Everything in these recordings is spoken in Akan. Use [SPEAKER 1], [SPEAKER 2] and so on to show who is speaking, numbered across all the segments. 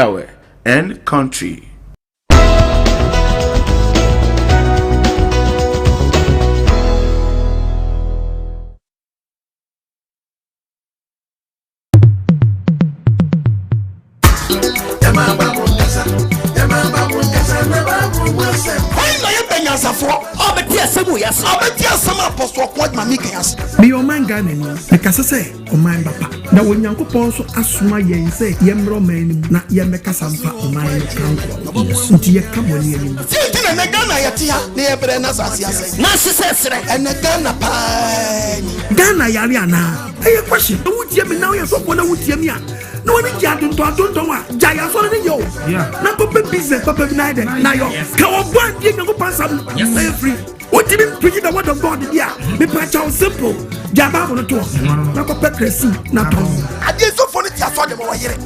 [SPEAKER 1] and country.
[SPEAKER 2] Me o man Ghana ni me kasa say o man papa na Onyankopon so asoma yen say yemro man na yemeka sampa o man kanko nti ye ka boni ani
[SPEAKER 3] ti na Ghana yete ha na yebre na sase ase na sesere ene Ghana pa
[SPEAKER 2] Ghana yare ana eye question no wutie me na wo so ko na wutie me a no woni ja donton wa jaya so ni yo na papa business papa na de na yo ka wo gwan die Nyankopon sam na free. What do you mean preaching the word of God? Yeah, me preach simple. Jaba on to na ko pekresi na to.
[SPEAKER 3] Ade so for it aso dem o yere.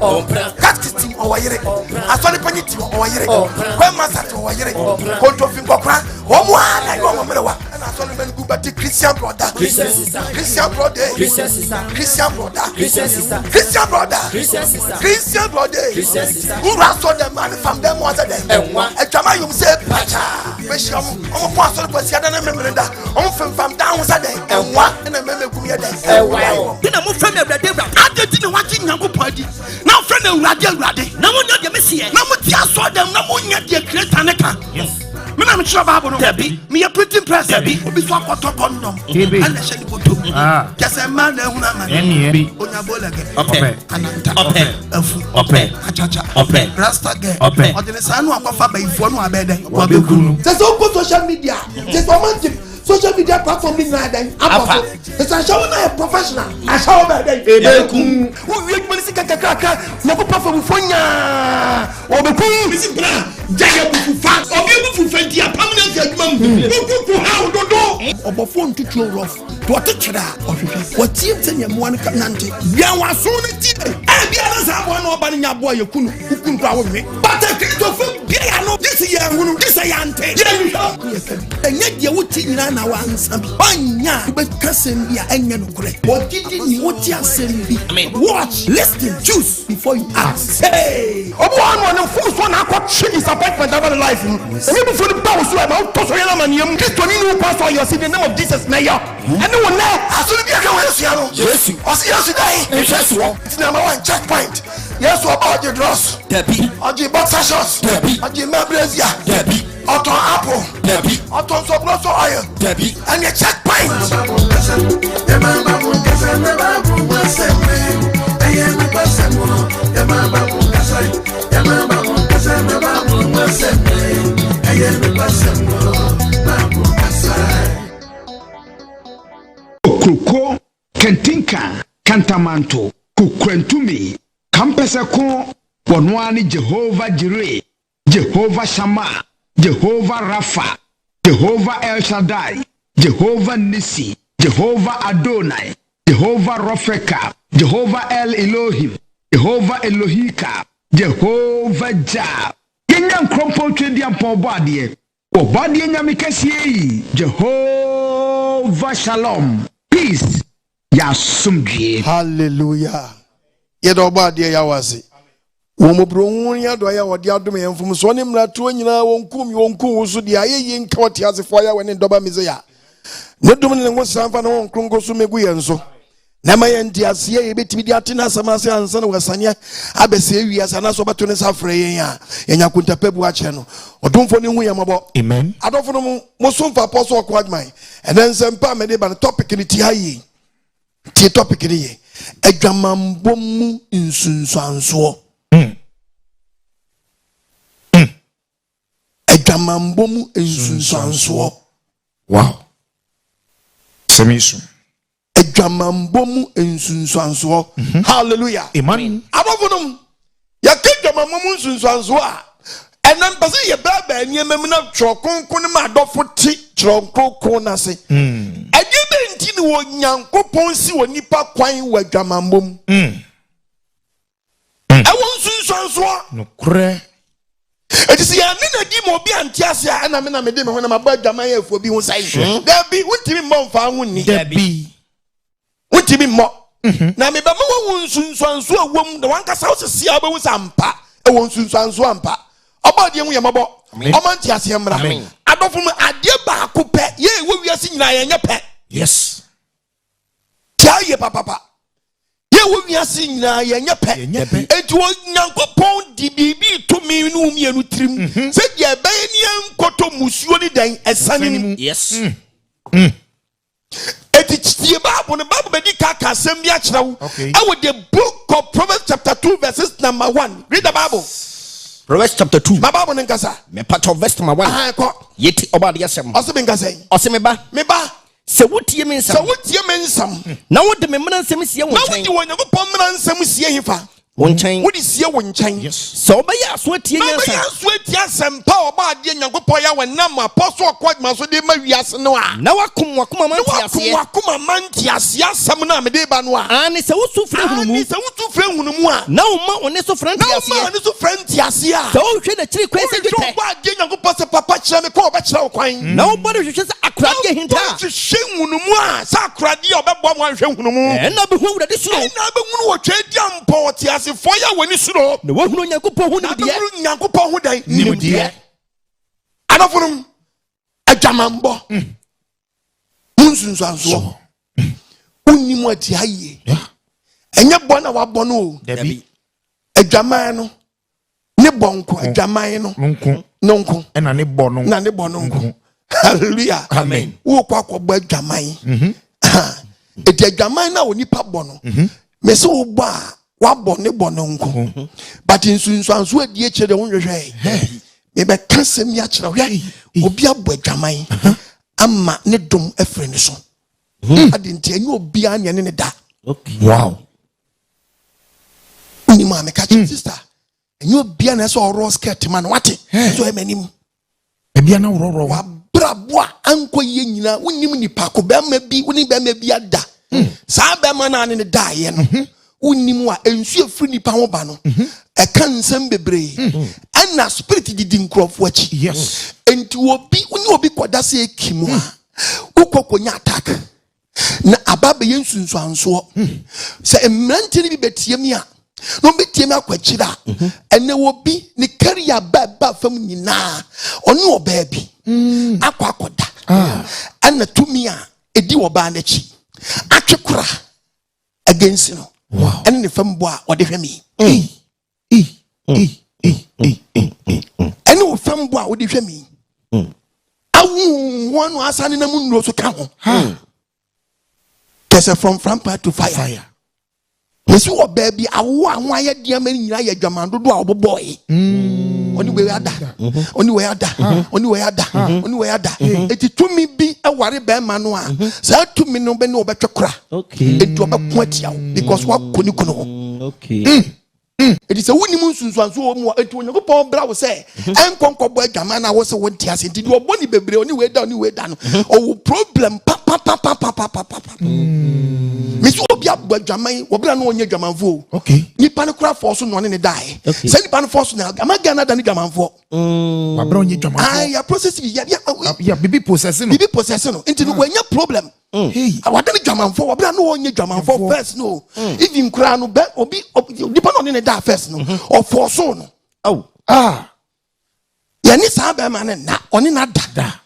[SPEAKER 3] Catechism o yere. Aso de paniti o yere. Kwa master o yere. Konto fin kokra. O mu ana yo mo merewa. Na aso de men ku bati Christian brother. Christian sister. Christian brother. Christian sister. Christian brother. Christian sister. Christian brother. Christian sister. Christian brother. Christian sister. Who aso dem man from them was them. E twama yum say pacha. We sham o mo aso de na memrenda on fam down was that enwa na memegum ye den ewa na mo fam Awurade adedi na wachi Nyankopon di na fam Awurade na mo nya de mesie na mo ti aso dem na mo nya de creator ne ka yes me na me chira Bible no debi me ya printing press debi obi so akoto kondom ana hye ni boto kese man na huna man eni onya bolage ope ananta ope afu ope achacha ope rasta ge ope odine sanu akwafa bayifo no abede wa begunu se so go social media se so man social media platform ni na dan apo it's a show na professional a show ba dan ebeku wo wi ekmani sika kakaka na ko platform fonya obeku misi bra jaga bufu fa obi bufu fa dia permanent adwuma mu ku ha ododo obofo ntutu rough to otichira ohwehwe watie tenya mo an nante bia waso ne ti bia na sa bo na oba ne nya bo ayekunu kukuntu awwe but Christopher bia no this year hunu this yante enye dia wuti nyina na wansa bi banya be kasem bia enye no kure odidi ni wuti asem bi watch listen choose before you ask hey obo anu no full so na akọ chi disappointment about life enye bi for the power so na to so yana maniam Christo ni no pastor you see the name of Jesus na ya ene won na asori bia ka wesu ya no Jesus osi yesu dai Jesus wo it's number one checkpoint yes about the dross debi oji boxer shorts debi oji mebrazia debi auto apple debi auto so oil debi and a checkpoint
[SPEAKER 4] Kuko kentinka kantamanto kukrentumi kampese ko wonwani Jehovah Jireh, Jehovah Shammah, Jehovah Rapha, Jehovah El Shaddai, Jehovah Nisi, Jehovah Adonai, Jehovah Rofeka, Jehovah El Elohim, Jehovah Elohika, Jehovah Jah. Kenyan krompo twedi ampo bade o bade nyame kase Jehovah Shalom. Peace. Ya sumdie.
[SPEAKER 3] Hallelujah. Yedo bade ya wase. Wo mo bro ya do ya wode adom yemfum so ne mrato nyina wonkum wo so de ayeye nka wote asefo ya wene doba mize ya. Ne dum ne ngo sanfa na won krongo so megu yenso. Na ma yenti ase ye betimi di atena samase ansa na wasanya abese ewia sana so bato ne safre yen ya. Yenya kuntapebu ache no. Odomfo ne hu yamabo. Amen. Adofo no mo somfa apostle Nkwagyesem. Enen sempa me de ba topic ni ti hayi. Ti topic ni ye. Adwamanbo mu Nsusuansuo. Adwamanbo mu Nsusuansuo.
[SPEAKER 1] Wow. Semisu.
[SPEAKER 3] Adwamanbo mu Nsusuansuo. Hallelujah.
[SPEAKER 1] Amen.
[SPEAKER 3] Abovunum. Ya kedwamanbo mu Nsusuansuo a. Enan pase ye baba niemem na trokonkon ma adofo ti trokonkon na se. Adwebe nti ni wo Nyankopon si wo nipa kwan wa adwamanbo mu. Ewo Nsusuansuo.
[SPEAKER 1] No kure.
[SPEAKER 3] Etisi ya nina di mo bi antiase a na me na me de me ho na maba adwaman ya afuo bi ho sai. Da bi wutimi mo mfa ho ni.
[SPEAKER 1] Da bi.
[SPEAKER 3] Wutimi mo. Na me ba mo wo Nsusuansuo awom na wankasa wo sisi a obewu sampa. won Nsusuansuo ampa obodi hu yemabo omanti asemmra adofo mu ade ba ko pe ye wo wiase nyina ye nye pe
[SPEAKER 1] yes
[SPEAKER 3] tia ye papa ye wo wiase nyina ye nye pe enti wo Nyankopɔn di bibi to me no mienu trim se ye ben ni enkoto musuo ni dan esane ni
[SPEAKER 1] yes
[SPEAKER 3] eti tie Bible no Bible be di kaka asem bi a kire wo with the book of Proverbs chapter 2 verses number 1. Read the Bible.
[SPEAKER 5] Proverbs chapter 2.
[SPEAKER 3] My Bible nkasa.
[SPEAKER 5] Me part of verse number 1. Yeti Obadiyasem.
[SPEAKER 3] Ose be nkasa.
[SPEAKER 5] Ose me ba. Se wotie me nsam. Na wo de me mmara nsam sie wo nkyɛn.
[SPEAKER 3] Na wo de Onyankopɔn mmara nsam sie hifa.
[SPEAKER 5] Wo nkyɛn.
[SPEAKER 3] Wo de sie wo nkyɛn.
[SPEAKER 5] So obɛyɛ aso atie nyansa.
[SPEAKER 3] Obɛyɛ aso atie asɛmpa ɔba ade Nyankopɔn ya wɔnam apostle Nkwagyesem so de ma wiase no a.
[SPEAKER 5] Na wakom wakoma manti ase.
[SPEAKER 3] Wakoma manti ase asɛm na me de ba no a.
[SPEAKER 5] Ani se wo su frɛ hunumu.
[SPEAKER 3] Ani se wo tu frɛ hunumu a.
[SPEAKER 5] Na wo ma one so frɛ nti ase.
[SPEAKER 3] Na wo ma one so frɛ nti ase a.
[SPEAKER 5] So wo hwɛ na kyiri kwan se dwetɛ.
[SPEAKER 3] Ɔba ade Nyankopɔn se papa kyerɛ me kɔ ɔbɛkyerɛ wo kwan.
[SPEAKER 5] Na wo bɔ de hwehwɛ se akorade hinta.
[SPEAKER 3] Wo hwehwɛ hunumu a sa akorade ɔbɛbɔ mo ahwɛ hunumu.
[SPEAKER 5] Ɛna be hu awurade suro.
[SPEAKER 3] Ɛna be hu wo twɛ di ampɔ ti ase fo ya wani suro.
[SPEAKER 5] Na wo hu Nyankopɔn hu nimdeɛ.
[SPEAKER 3] Na wo hu Nyankopɔn hu dan nimdeɛ. Anafonum Adwamanbo. Nsusuansuo. Unimu ati haye. Enye bɔ na wabɔ no o.
[SPEAKER 1] Dabi.
[SPEAKER 3] Adwaman no. Ne bonko adwaman no. Nonko.
[SPEAKER 1] Ena ne bɔ no.
[SPEAKER 3] Na ne bɔ nonko. Hallelujah.
[SPEAKER 1] Amen.
[SPEAKER 3] Wo kwa bɔ adwaman. Eti adwaman na onipa bɔ no. Me se wo bɔ a wabɔ ne bɔ nonko. But Nsusuansuo adi eche de wonhwehwɛ. Me be kasem ya kyerɛ hwɛ. Obi abɔ adwaman. Ama ne dom efre ne so. Ade nti enye obi anya ne da.
[SPEAKER 5] Okay.
[SPEAKER 1] Wow.
[SPEAKER 3] Ni ma me ka kyerɛ sister. Enye obi anya so oro skirt man wate. So e manim.
[SPEAKER 1] Ebi ana wororo
[SPEAKER 3] Wa brabo a anko ye nyina wonim nipa ko be ma bi woni be ma bi ada. Saa be ma na ne da ye no. Wonim wa ensu efri nipa ho ba no. E kan nsem bebre. Ana spirit didi nkrofo achi.
[SPEAKER 1] yes
[SPEAKER 3] Enti obi koda se ekimu a. Ukokonya attack. Na ababe ye Nsusuansuo. Se emrante ni bi betiem a. No betiem akwakyira. Ene obi ni career ba fam nyina. Ono oba bi. Akwakoda. Ana tumi a edi oba na chi. Atwekura against no.
[SPEAKER 1] Wow.
[SPEAKER 3] Ene ne fam bo a ode hwɛ mi. Ene wo fam bo a ode hwɛ mi. Awu one asane na mu nro so ka ho. There's a from part to fire. Yesu wo baby awu anwa ye dia mani nyina ye dwaman dodo a oboboy. Oni we ada. Oni we ada. Oni we ada. Oni we ada. Eti tumi bi aware be ma no a. Sa tumi no be no obetwekora.
[SPEAKER 5] Okay.
[SPEAKER 3] Eti obekun atia because wa koni kono.
[SPEAKER 5] Okay.
[SPEAKER 3] It is a winning Nsusuansuo mu eti Onyankopɔn bra wo se enkonkɔbɔ adwaman na wo se wo ntiase nti do oboni bebre oni we da no o problem pa Misu obi abɔ adwaman wo bra no onye adwamanfo
[SPEAKER 1] okay
[SPEAKER 3] nipa ne kura force no ne die se nipa ne force na amaga na da ne adwamanfo
[SPEAKER 1] wa bra onye adwamanfo
[SPEAKER 3] ya process bi
[SPEAKER 1] ya bibi possess no
[SPEAKER 3] nti no wanya problem
[SPEAKER 1] hey
[SPEAKER 3] awada ne adwamanfo wo bra no onye adwamanfo first no even kura no be obi nipa no ne die first no or force no
[SPEAKER 5] Oh.
[SPEAKER 3] Yani sa be ma ne na oni na da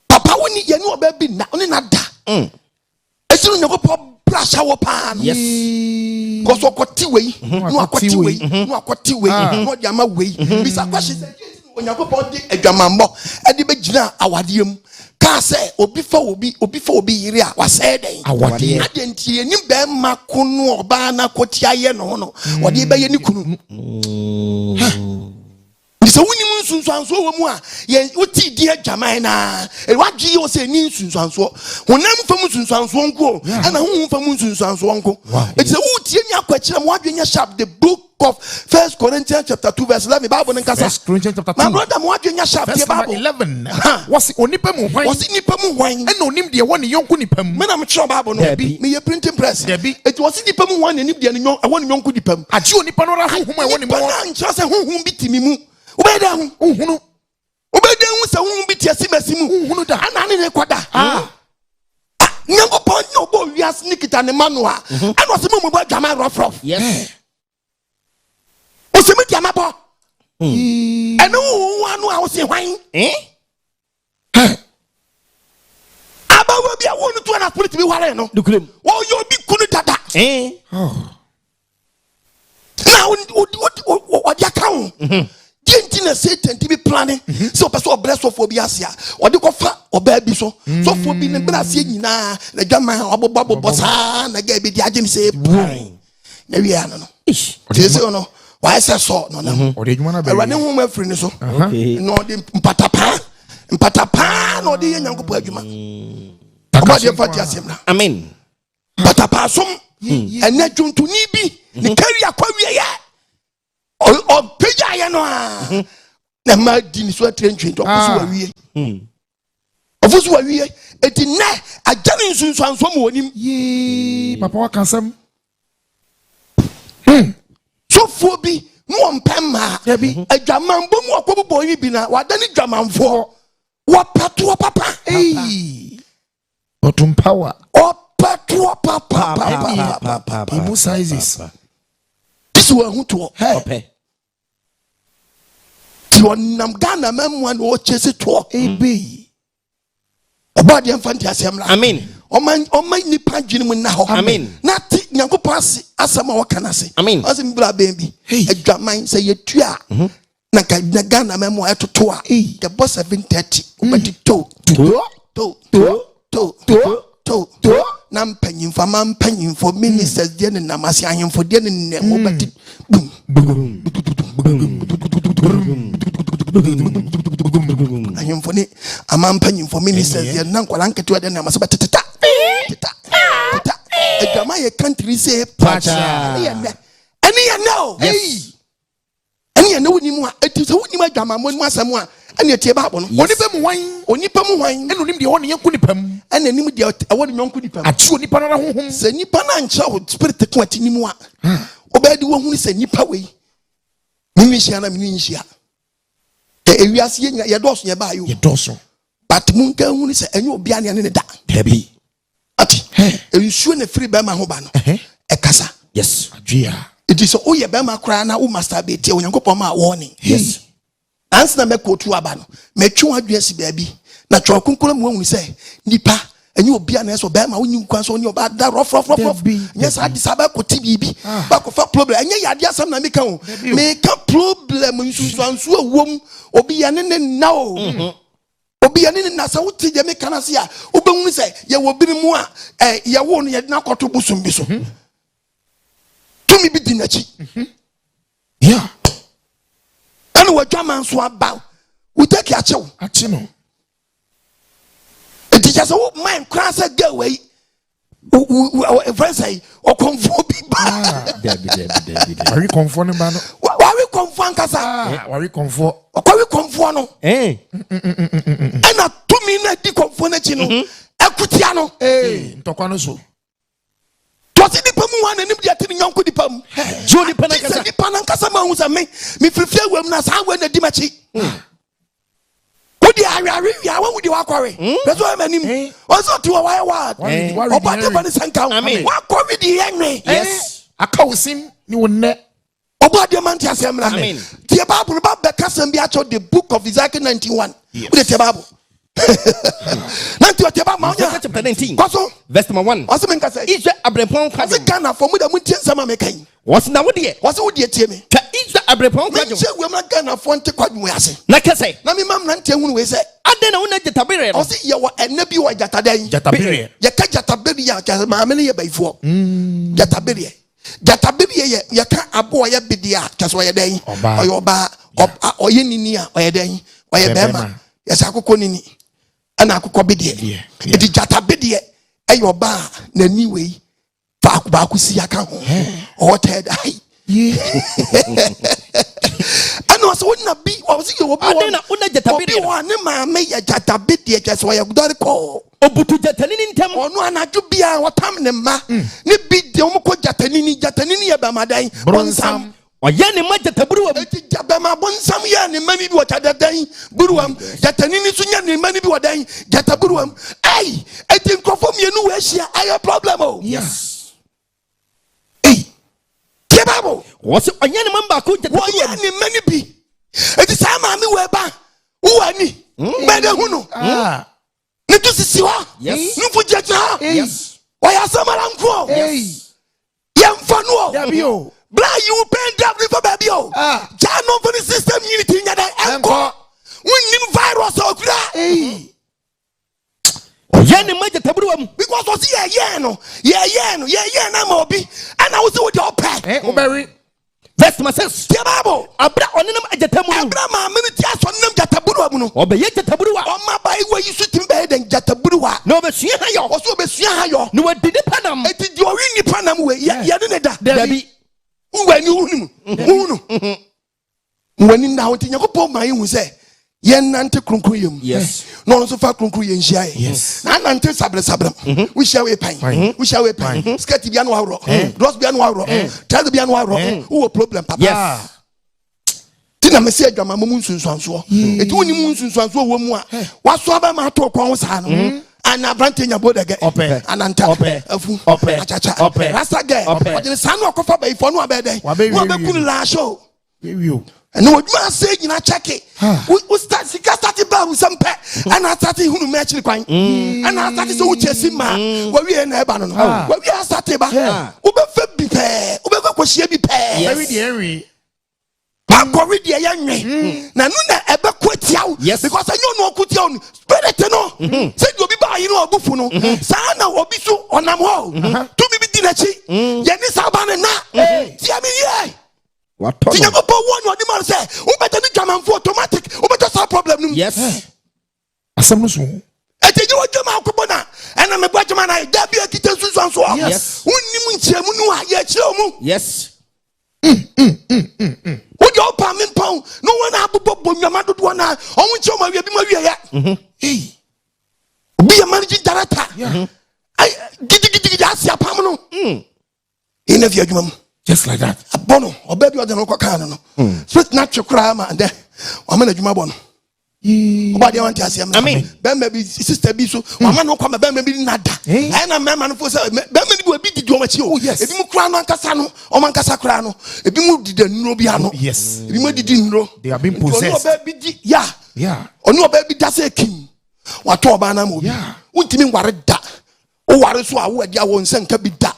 [SPEAKER 3] papa woni yani oba bi na oni na da esinu Nyankopɔn brasha wo pa no
[SPEAKER 5] Yes.
[SPEAKER 3] because okoti wei no akoti wei no di ama wei bisa question say Nyankopɔn di Adwamanbo e di be gina awade am ka say obi fa obi yire a wasɛ den
[SPEAKER 1] awade
[SPEAKER 3] adentie ni be ma ko no oba na koti aye no ode be ye ni kunu so woni Nsusuansuo wo mu a ye uti di adwaman na e wadwe yo se ni Nsusuansuo honam fam Nsusuansuo nko ana hu fam Nsusuansuo nko e se uti emi akwakyere mo wadwe nya sharp the book of 1 Corinthians chapter 2 verse 11 Bible nkasa
[SPEAKER 1] 1 Corinthians chapter 2
[SPEAKER 3] my brother mo wadwe nya sharp the Bible
[SPEAKER 1] 11 wasi onipa mu hwan
[SPEAKER 3] wasi nipa mu hwan
[SPEAKER 1] ena onim de woni yonku nipa mu
[SPEAKER 3] me na me kyerɛ Bible no me ye printing press it was nipa mu hwan anim de ne woni yonku nipa mu
[SPEAKER 1] agye onipa no ra honhom a woni mu
[SPEAKER 3] na nkyerɛ sɛ honhom bi timi mu ubeda hu
[SPEAKER 1] uhunu
[SPEAKER 3] ubeda hu se hu bi tiasi masimu uhunu da ana ne kwada Nyankopɔn nyo bo wiase ni kita ne manu a ana se mu ba dwama rough
[SPEAKER 5] Yes.
[SPEAKER 3] Osemeti amabo. Eno wanu a wose hwan. Abawo bia wonu to na spirit bi ware no.
[SPEAKER 5] Dukrem.
[SPEAKER 3] Wo yo bi kunu dada. Na o dia kan. Genti na Satan ti be planning. So person bless of obi asia. O de ko fa oba bi so. So for bi ne bra asia nyina na dwaman obobo sa na ga bi di agem say. Na wi ano no. Tese no. Why say so no na.
[SPEAKER 1] O de dwuma na be.
[SPEAKER 3] Ewani hu ma free ni so. No de mpatapa no de yankopo adwuma. Oba de fati asem na.
[SPEAKER 5] Amen.
[SPEAKER 3] Patapa som ene dwuntuni bi ne carry akwawie ya. O peja ya no a. Na ma di ni so atrenchwe to ofusu wawie. Ofusu wawie eti ne agane nsusuansuo mo onim.
[SPEAKER 1] Ye papa wa kansam.
[SPEAKER 3] So for bi no mpema. Adwamanbo mu akobobo yi bi na wadani dwamanfo. Wa patu papa.
[SPEAKER 1] Otum power.
[SPEAKER 3] O patu papa.
[SPEAKER 1] Imu sizes.
[SPEAKER 3] This one who to
[SPEAKER 5] Okay.
[SPEAKER 3] You nam Ghana memwan o chase to ebe. Oba de mfanti asem la.
[SPEAKER 5] Amen.
[SPEAKER 3] Oman nipa dwene mu na ho.
[SPEAKER 5] Amen.
[SPEAKER 3] Na ti nyankopɔ ase asɛm a wɔka na se.
[SPEAKER 5] Amen.
[SPEAKER 3] Asɛm bla bembi. Adwaman sɛ yetu a na Ghana memwa etoto a. The boss 730. Obati to. Na mpanyimfo ma mpanyimfo ministers de ne namase ahemfo de ne nem obati boom. Ahemfo ne ama mpanyimfo ministers de na nkwala nketewa de namase beteta. Adwama ye country say pacha. Ani ya no. Ani ya no woni mu a eti so woni mu adwama mo asɛm a ani etie baabo no.
[SPEAKER 1] Onipa mu hwan.
[SPEAKER 3] Enu nim de woni yanku nipam. Ana nim de woni yanku nipam.
[SPEAKER 1] Achi onipa na honhom.
[SPEAKER 3] Se nipa na ncha o spirit ko ati nimu a. Oba di wo hunu se nipa we. Mimi hia na mimi hia. Ewiase ye doso ye ba yo.
[SPEAKER 1] Ye doso.
[SPEAKER 3] But mun ka hunu se enye obi ane ne da.
[SPEAKER 5] Debi.
[SPEAKER 3] Ati. Ensuo na free ba ma ho ba no. Ekasa.
[SPEAKER 5] Yes.
[SPEAKER 1] Adwea.
[SPEAKER 3] It is o ye ba ma kra na o masturbate onyankopɔ ma warning.
[SPEAKER 5] Yes.
[SPEAKER 3] Answer na me kotu aba no. Me twu adwea si baabi. Na tro konkora mu hunu se nipa enye obi ane so ba ma wonyi nkwan so onye oba da rof. Yes, I disaba ko tibibi. Ba ko fa problem. Enye yade asam na me ka o. Me ka problem Nsusuansuo wom obi ya ne na o. Obi ya ne na sa wuti je me kana se a obehunu se ye wo bi mu a ye wo no ye na koto busum bi so. Tumi bi di nachi.
[SPEAKER 1] Yeah.
[SPEAKER 3] Ana wadwamanso aba. We take ya chew.
[SPEAKER 1] Achi no.
[SPEAKER 3] It is just a mind cross a girl way. Friends say, or conform people.
[SPEAKER 1] Are you conforming bano?
[SPEAKER 3] Why we conform Casa?
[SPEAKER 1] Why we conform?
[SPEAKER 3] Why we conform? And a 2 minute conformation. Equitiano.
[SPEAKER 1] Tokano so.
[SPEAKER 3] Was it the Pamuan and the young Kudipam? Jody Panancasa who's a me prefer women as I went the Dimachi. What would you quarry? That's why I'm in. Also to a wire. Or by the money sanka. What quarry the angry?
[SPEAKER 5] Yes.
[SPEAKER 1] I call him you net.
[SPEAKER 3] About the Mantia Semla. The Bible about the Cassan Biacho, the book of Ezekiel 91. With the Bible.
[SPEAKER 5] 19 verse number 1.
[SPEAKER 3] What's the man say?
[SPEAKER 5] Is that Abraham?
[SPEAKER 3] What's the Ghana for me? The Muntian Sama making.
[SPEAKER 5] What's now? What dear?
[SPEAKER 3] What's the dear Timmy?
[SPEAKER 5] Is that Abraham?
[SPEAKER 3] We're not Ghana for to quite me.
[SPEAKER 5] Like I say,
[SPEAKER 3] Nami Mam Nantian will say,
[SPEAKER 5] I don't know the Tabere.
[SPEAKER 3] I'll see you and Nebu Jataday.
[SPEAKER 1] Jatabiria.
[SPEAKER 3] Jatabiria, Jamamania before. Jatabiria. Jatabiria, Yaka Aboya Bidia, just why a day, or your bar, or Yeninia, or a day, or a bema. Yes, I could conini. And I could copy it. It is Jatabidie, and your bar, the new way. Bakusi account or Ted. And was wouldn't be, was you? I didn't want to make a Jatabidie, just why you got a call.
[SPEAKER 5] Obutu Jatanin Tam
[SPEAKER 3] Or no, and I do be our time in ma. Nibi the Omoko Jatanini Abamadai, Bronsam.
[SPEAKER 5] Or Yanni Majatabru,
[SPEAKER 3] Jabama Bonsam Yan, many what other day, Buruam, Jatanini Sunyan, many what day, Jataburuam. Ay, I think conform you know where she I a problem.
[SPEAKER 1] Yes.
[SPEAKER 3] Bible.
[SPEAKER 5] What's it? Anya mamba ko jata.
[SPEAKER 3] Woye ni many bi. Eti sa ma mi we ba. Wo ani. Be de hu no. Ni to sisi wa.
[SPEAKER 5] Yes.
[SPEAKER 3] Nu fu jeja.
[SPEAKER 5] Yes.
[SPEAKER 3] Woya samara nko.
[SPEAKER 1] Yes.
[SPEAKER 3] Yem fa no.
[SPEAKER 1] Dabi o.
[SPEAKER 3] Bla you pay double for baby o. Ja no for the system unity nya de enko. Wonnim virus okura.
[SPEAKER 5] Yen ma jata buruwa mu.
[SPEAKER 3] Because o see ye na ma obi. Ana wo se wo de opɛ.
[SPEAKER 1] Oberi.
[SPEAKER 5] Verse ma says.
[SPEAKER 3] The Bible.
[SPEAKER 5] Abra onenam ajata mu.
[SPEAKER 3] Abra ma me ti aso nem jata buruwa mu no.
[SPEAKER 5] Obeye jata buruwa.
[SPEAKER 3] O ma ba iwe yisu tim be den jata buruwa.
[SPEAKER 5] No be sua ha yo.
[SPEAKER 3] O so be sua ha yo.
[SPEAKER 5] No we didi panam.
[SPEAKER 3] Eti di ori ni panam we ya ne ne da.
[SPEAKER 5] Dabi.
[SPEAKER 3] Uwani unum. Unu. Uwani na ho ti Yakobɔ ma yin hu se yen nante kronkron yem.
[SPEAKER 5] Yes.
[SPEAKER 3] No no so fa kronkron yen hia.
[SPEAKER 1] Yes.
[SPEAKER 3] Na nante sabre. We share we pan. Skirt bia no awro. Dress bia no awro. Trouser bia no awro. Who problem papa?
[SPEAKER 5] Yes.
[SPEAKER 3] Tina me se Adwamanbo mu Nsusuansuo. Eti woni mu Nsusuansuo wo mu a. Waso aba ma to kwa wo sa no. Ana brante nya bodege. Ananta. Afu. Achacha. Rasta ge. Odine sa no okofa ba ifo no abeden. Wo be kun la show. And what you are saying in a check it. We start ba sampe. And I started who match the coin. And I started so chasing man. Where we are never no. Where we are started ba. Ube fe bi pe. Ube ko kwashie bi pe.
[SPEAKER 1] Very dear.
[SPEAKER 3] Akori de yan nwe. Na no na ebe kwetiaw. Because anyo no kwetiaw no. Spirit no. Say you obi ba yi no obufu no. Sa na obi so onam ho. To bi di na chi. Ye ni sa ba na. Ti ami ye.
[SPEAKER 5] What?
[SPEAKER 3] Yakobɔ one or the man say, "Who better the German for automatic? Who better solve problem?"
[SPEAKER 5] Yes.
[SPEAKER 1] Asam no so.
[SPEAKER 3] Ete you want German akobɔ and I'm a black man. I da bi akita Nsusuansuo.
[SPEAKER 5] Yes.
[SPEAKER 3] Who ni munchemu no a ye kyerɛ mu.
[SPEAKER 5] Yes.
[SPEAKER 3] Who dey opa me pon? No one abobɔ bonwama dodo na. Ɔmo kyerɛ ma wi bi ma wi ya. Hey. Be a managing director. I gidi asia pam no. In a adwuma.
[SPEAKER 1] Just like that.
[SPEAKER 3] Bono, or baby, or the local canon. Sweet natural crime, and then I'm in a Juma Bono. Nobody want to see him. I mean, Ben maybe sister Bisu, one man will come a Ben maybe nada. And a man for Ben maybe will be the Domatio. Yes, if you crown on Casano or Mancasacrano, if you did the Nobiano. Yes, if you didn't know,
[SPEAKER 1] they have been possessed.
[SPEAKER 3] Yeah. Or no baby does a king. What to Banamo? Yeah. What do you mean, what a da? Oh, what is what I won't send to be da?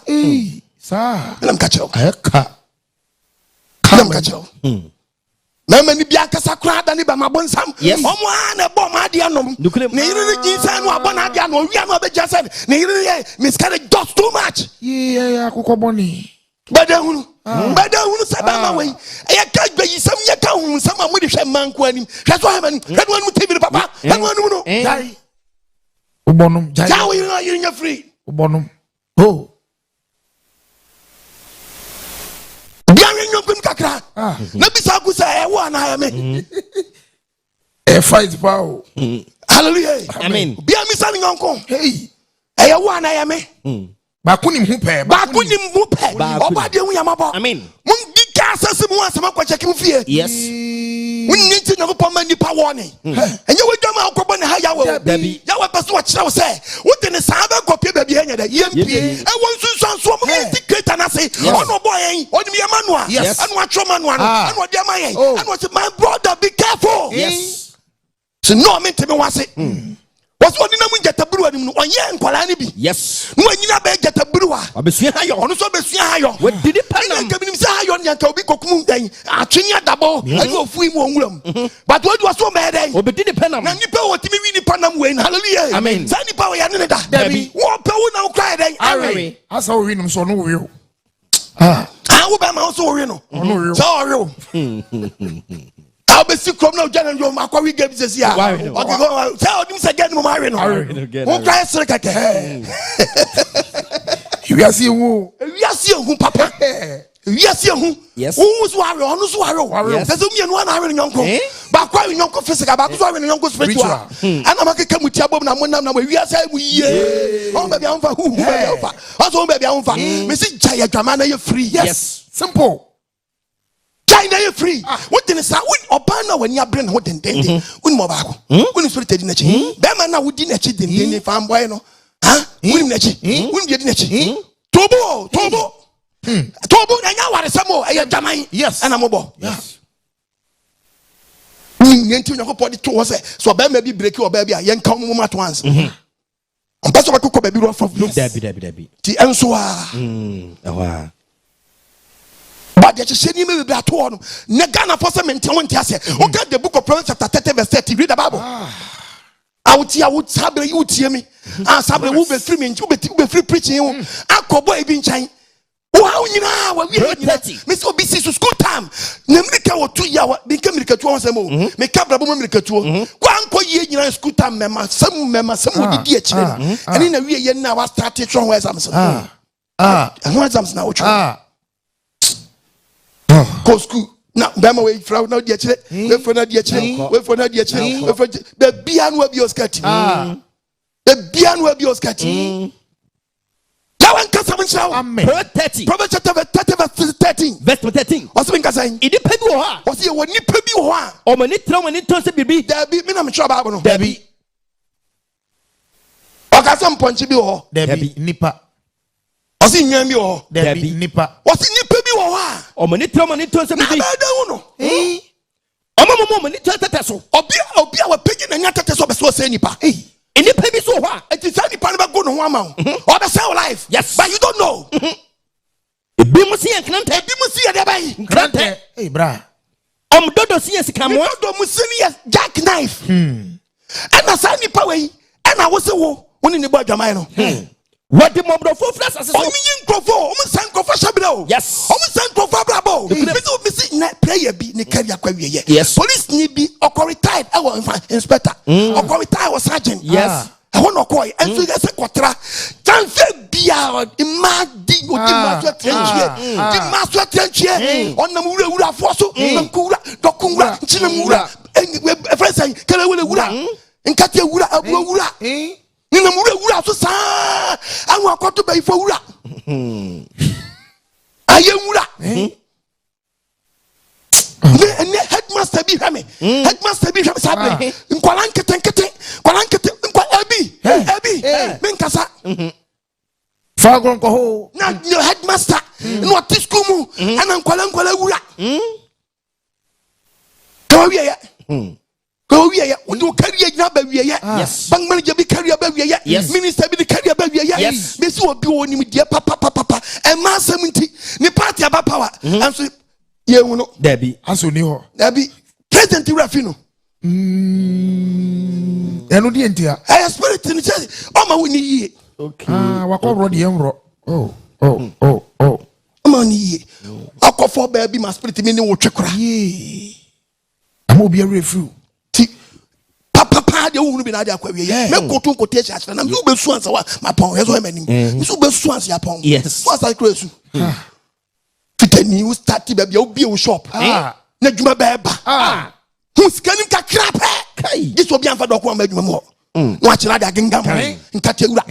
[SPEAKER 1] Sir,
[SPEAKER 3] I'm catch up.
[SPEAKER 1] Come
[SPEAKER 3] catch up. Many biakasa crowd and Ibama Bonsam. Yes, Omwana Bomadianum. Nearly Jinsan or Bonadiano, we are not the Jason. Nearly miscarriage does too much.
[SPEAKER 1] Yeah, Cocoboni.
[SPEAKER 3] But then, Sabama way. I can't be some Yakam, some with the man quening. That's why I'm that one with TV, Papa. That one, no.
[SPEAKER 1] Ubonum,
[SPEAKER 3] Jai, you're free.
[SPEAKER 1] Ubonum. Oh.
[SPEAKER 3] Nabisa ku say e wa na me
[SPEAKER 1] e fight power.
[SPEAKER 3] Hallelujah.
[SPEAKER 5] Amen.
[SPEAKER 3] Bia mi san ngonko.
[SPEAKER 1] Hey.
[SPEAKER 3] E wa na me.
[SPEAKER 1] Ba kunim hu pe.
[SPEAKER 3] Oba de hu yamabo.
[SPEAKER 5] Amen.
[SPEAKER 3] Mun di ka asase mu asema kwa check mu fie.
[SPEAKER 5] Yes.
[SPEAKER 3] Mun ni ti na ko ma nipa warning. Enye we dwama akobɔ ne ha ya wo. Ya we pese wo kyerɛ wo sɛ wo de ne saa ba kopie ba bi anya da yempie. E won Nsusuansuo mu ti create na se. Ono boy yen, oni me ma no a. Anu atwo ma no a. Anu de ma yen. Anu say my brother be careful.
[SPEAKER 5] Yes.
[SPEAKER 3] So no me temi wase. Was one na mu jata buru anim no onye nkwala ne bi.
[SPEAKER 5] Yes.
[SPEAKER 3] No anyina ba jata buru a.
[SPEAKER 5] Obesua ha yo.
[SPEAKER 3] Ono so besua ha yo.
[SPEAKER 5] We didi panam.
[SPEAKER 3] Nka binim sa ha yo nka obi kokum dan. Atwene adabo. Ayi ofu mu onwuram. But we do so me dan.
[SPEAKER 5] Obi didi panam.
[SPEAKER 3] Na nipa wotimi wi nipa nam we. Hallelujah.
[SPEAKER 5] Amen.
[SPEAKER 3] Sa nipa we ya ne da.
[SPEAKER 5] Dabi.
[SPEAKER 3] Wo pe wo na ukra dan.
[SPEAKER 1] Awe. Asa wo winum so no wo yo.
[SPEAKER 3] Wo ba ma so wo no.
[SPEAKER 1] Ono yo.
[SPEAKER 3] So wo. I'll be sick from now, General. You're my quarry games this year. Okay, go tell them again, Marino. Won't cry, sir.
[SPEAKER 1] You are seeing who?
[SPEAKER 3] Yes, you, Papa. Yes, you.
[SPEAKER 5] Yes.
[SPEAKER 3] Who's warrior? There's only one hour in your uncle. But quite in your physical, but in your uncle spiritual. And I'm going to come with your bomb. We are saying, we oh, baby, I'm for who? Also, baby, I'm for Mrs. Jaya Dramana, you're free. Yes.
[SPEAKER 1] Simple.
[SPEAKER 3] China you free. What did say? When Obama when you bring what den den. When Mobako. When you spirit in the Bema na wudi nechi den den farm boy no. Huh? When nechi. When you nechi. Tobo. Tobo na nya ware samo e jaman.
[SPEAKER 1] Yes.
[SPEAKER 3] Ana mobo.
[SPEAKER 1] Yes.
[SPEAKER 3] Nti Nyankopɔn de to wo se so ba ma bi break wo ba bi a yen kan mo mat once. Ambaso ba kokɔ ba bi ro from
[SPEAKER 5] Dabi.
[SPEAKER 3] Ti enso a.
[SPEAKER 5] Ewa.
[SPEAKER 3] But the sheni me be ato no. Ne Ghana for se mente won tia se. Okay, the book of Proverbs chapter 30 verse 30, read the Bible. I would sabre you tie me. Ah sabre wo be free me, wo be free preaching you. Akobo e bi nchan. Wow, nyina wa wi nyina. Me so be so school time. Na America wo 2 year wa bi ka America 2 won mo. Me ka brabo America 2. Kwa anko ye nyina school time mema sam di a chire. Eni na wi ye na wa start try where exams. And what exams na wo try. Go school. Na bema we fra na di a chire. We fra na di a chire. We fra na di a chire. We fra be bia no abi oskati. Be bia no abi oskati.
[SPEAKER 1] Amen.
[SPEAKER 5] Proverbs 30
[SPEAKER 3] chapter 30 verse 13.
[SPEAKER 5] verse 13.
[SPEAKER 3] What's been saying?
[SPEAKER 5] Idi pe bi wo ha.
[SPEAKER 3] What's you when you pay me one?
[SPEAKER 5] O mani tra mani ton se bibi.
[SPEAKER 3] There be me na me try Bible no.
[SPEAKER 5] Dabi.
[SPEAKER 3] Okasam ponchi bi wo.
[SPEAKER 1] Debi nipa.
[SPEAKER 3] Osi nyan bi wo.
[SPEAKER 1] Debi nipa.
[SPEAKER 3] What's nipa bi wo ha?
[SPEAKER 5] O mani tra mani ton se
[SPEAKER 3] Na
[SPEAKER 5] bibi.
[SPEAKER 3] ba da no.
[SPEAKER 5] O mani tra tete so.
[SPEAKER 3] Obi a we page na nya tete so be so say nipa.
[SPEAKER 5] Idi pe bi so ha.
[SPEAKER 3] It is any pan go no one man. Or the same life.
[SPEAKER 5] Yes.
[SPEAKER 3] But you don't know.
[SPEAKER 5] Ebi mo si enkrante.
[SPEAKER 3] Ebi mu si ya bai.
[SPEAKER 5] Enkrante.
[SPEAKER 1] Hey bra.
[SPEAKER 5] Dodo si esika mo.
[SPEAKER 3] Dodo mu si ni jackknife. And na sa nipa we. And I was say wo woni ni bo adwaman no.
[SPEAKER 5] What the mobrofo flas asese.
[SPEAKER 3] Omi yin krofo, omi san krofo shabira o.
[SPEAKER 5] Yes.
[SPEAKER 3] Omi san krofo brabo. Me see na prayer bi ni carry akwa wiye.
[SPEAKER 5] Yes.
[SPEAKER 3] Police ni bi okọ retired e wo inspector. Okọ retired was sergeant.
[SPEAKER 5] Yes.
[SPEAKER 3] E ho no koy enso ye se kotra. Chanfe bia imadi odi ma so trenchie. Di ma so trenchie. Onam wura afo so. Nkura, dokura, chinamura. E friend say kele wura. Nkate wura, abu wura. Ni na wura so sa anwa akoto ba ifo wura aye wura ne headmaster bi hame sabe nkwala nkete nkwa abi menkasa
[SPEAKER 1] Fa gon ko ho.
[SPEAKER 3] na your headmaster no ati school mu ana nkwala wura ko wiye go wiye wo career na ba wiye
[SPEAKER 5] Yes.
[SPEAKER 3] bank manager bi career ba wiye
[SPEAKER 5] Yes.
[SPEAKER 3] minister bi the career ba wiye
[SPEAKER 5] Yes.
[SPEAKER 3] me si obi woni me die papa e ma asem nti ni party aba power and so ye wu no
[SPEAKER 5] Dabi.
[SPEAKER 1] Aso ni ho.
[SPEAKER 3] there be president Rafi no
[SPEAKER 1] Enu di entia.
[SPEAKER 3] I spirit ni say o ma woni yie
[SPEAKER 5] Okay.
[SPEAKER 1] Wako ro di enro. Oh.
[SPEAKER 3] o ma woni yie akofo ba bi ma spirit mi ni wo twekora
[SPEAKER 1] Amo bi refu.
[SPEAKER 3] ti papa de wo bi na de akwa wiye me koto quotation asfa na me be su ansa wa ma pon yeso e manim me su be su ansa ya pon
[SPEAKER 5] Yes.
[SPEAKER 3] so ansa kresu fitani you start ba bia obi e shop na djuma ba ba hu skani kakra pe this obi anfa doko ma djuma mo no akira da gengam nkate wura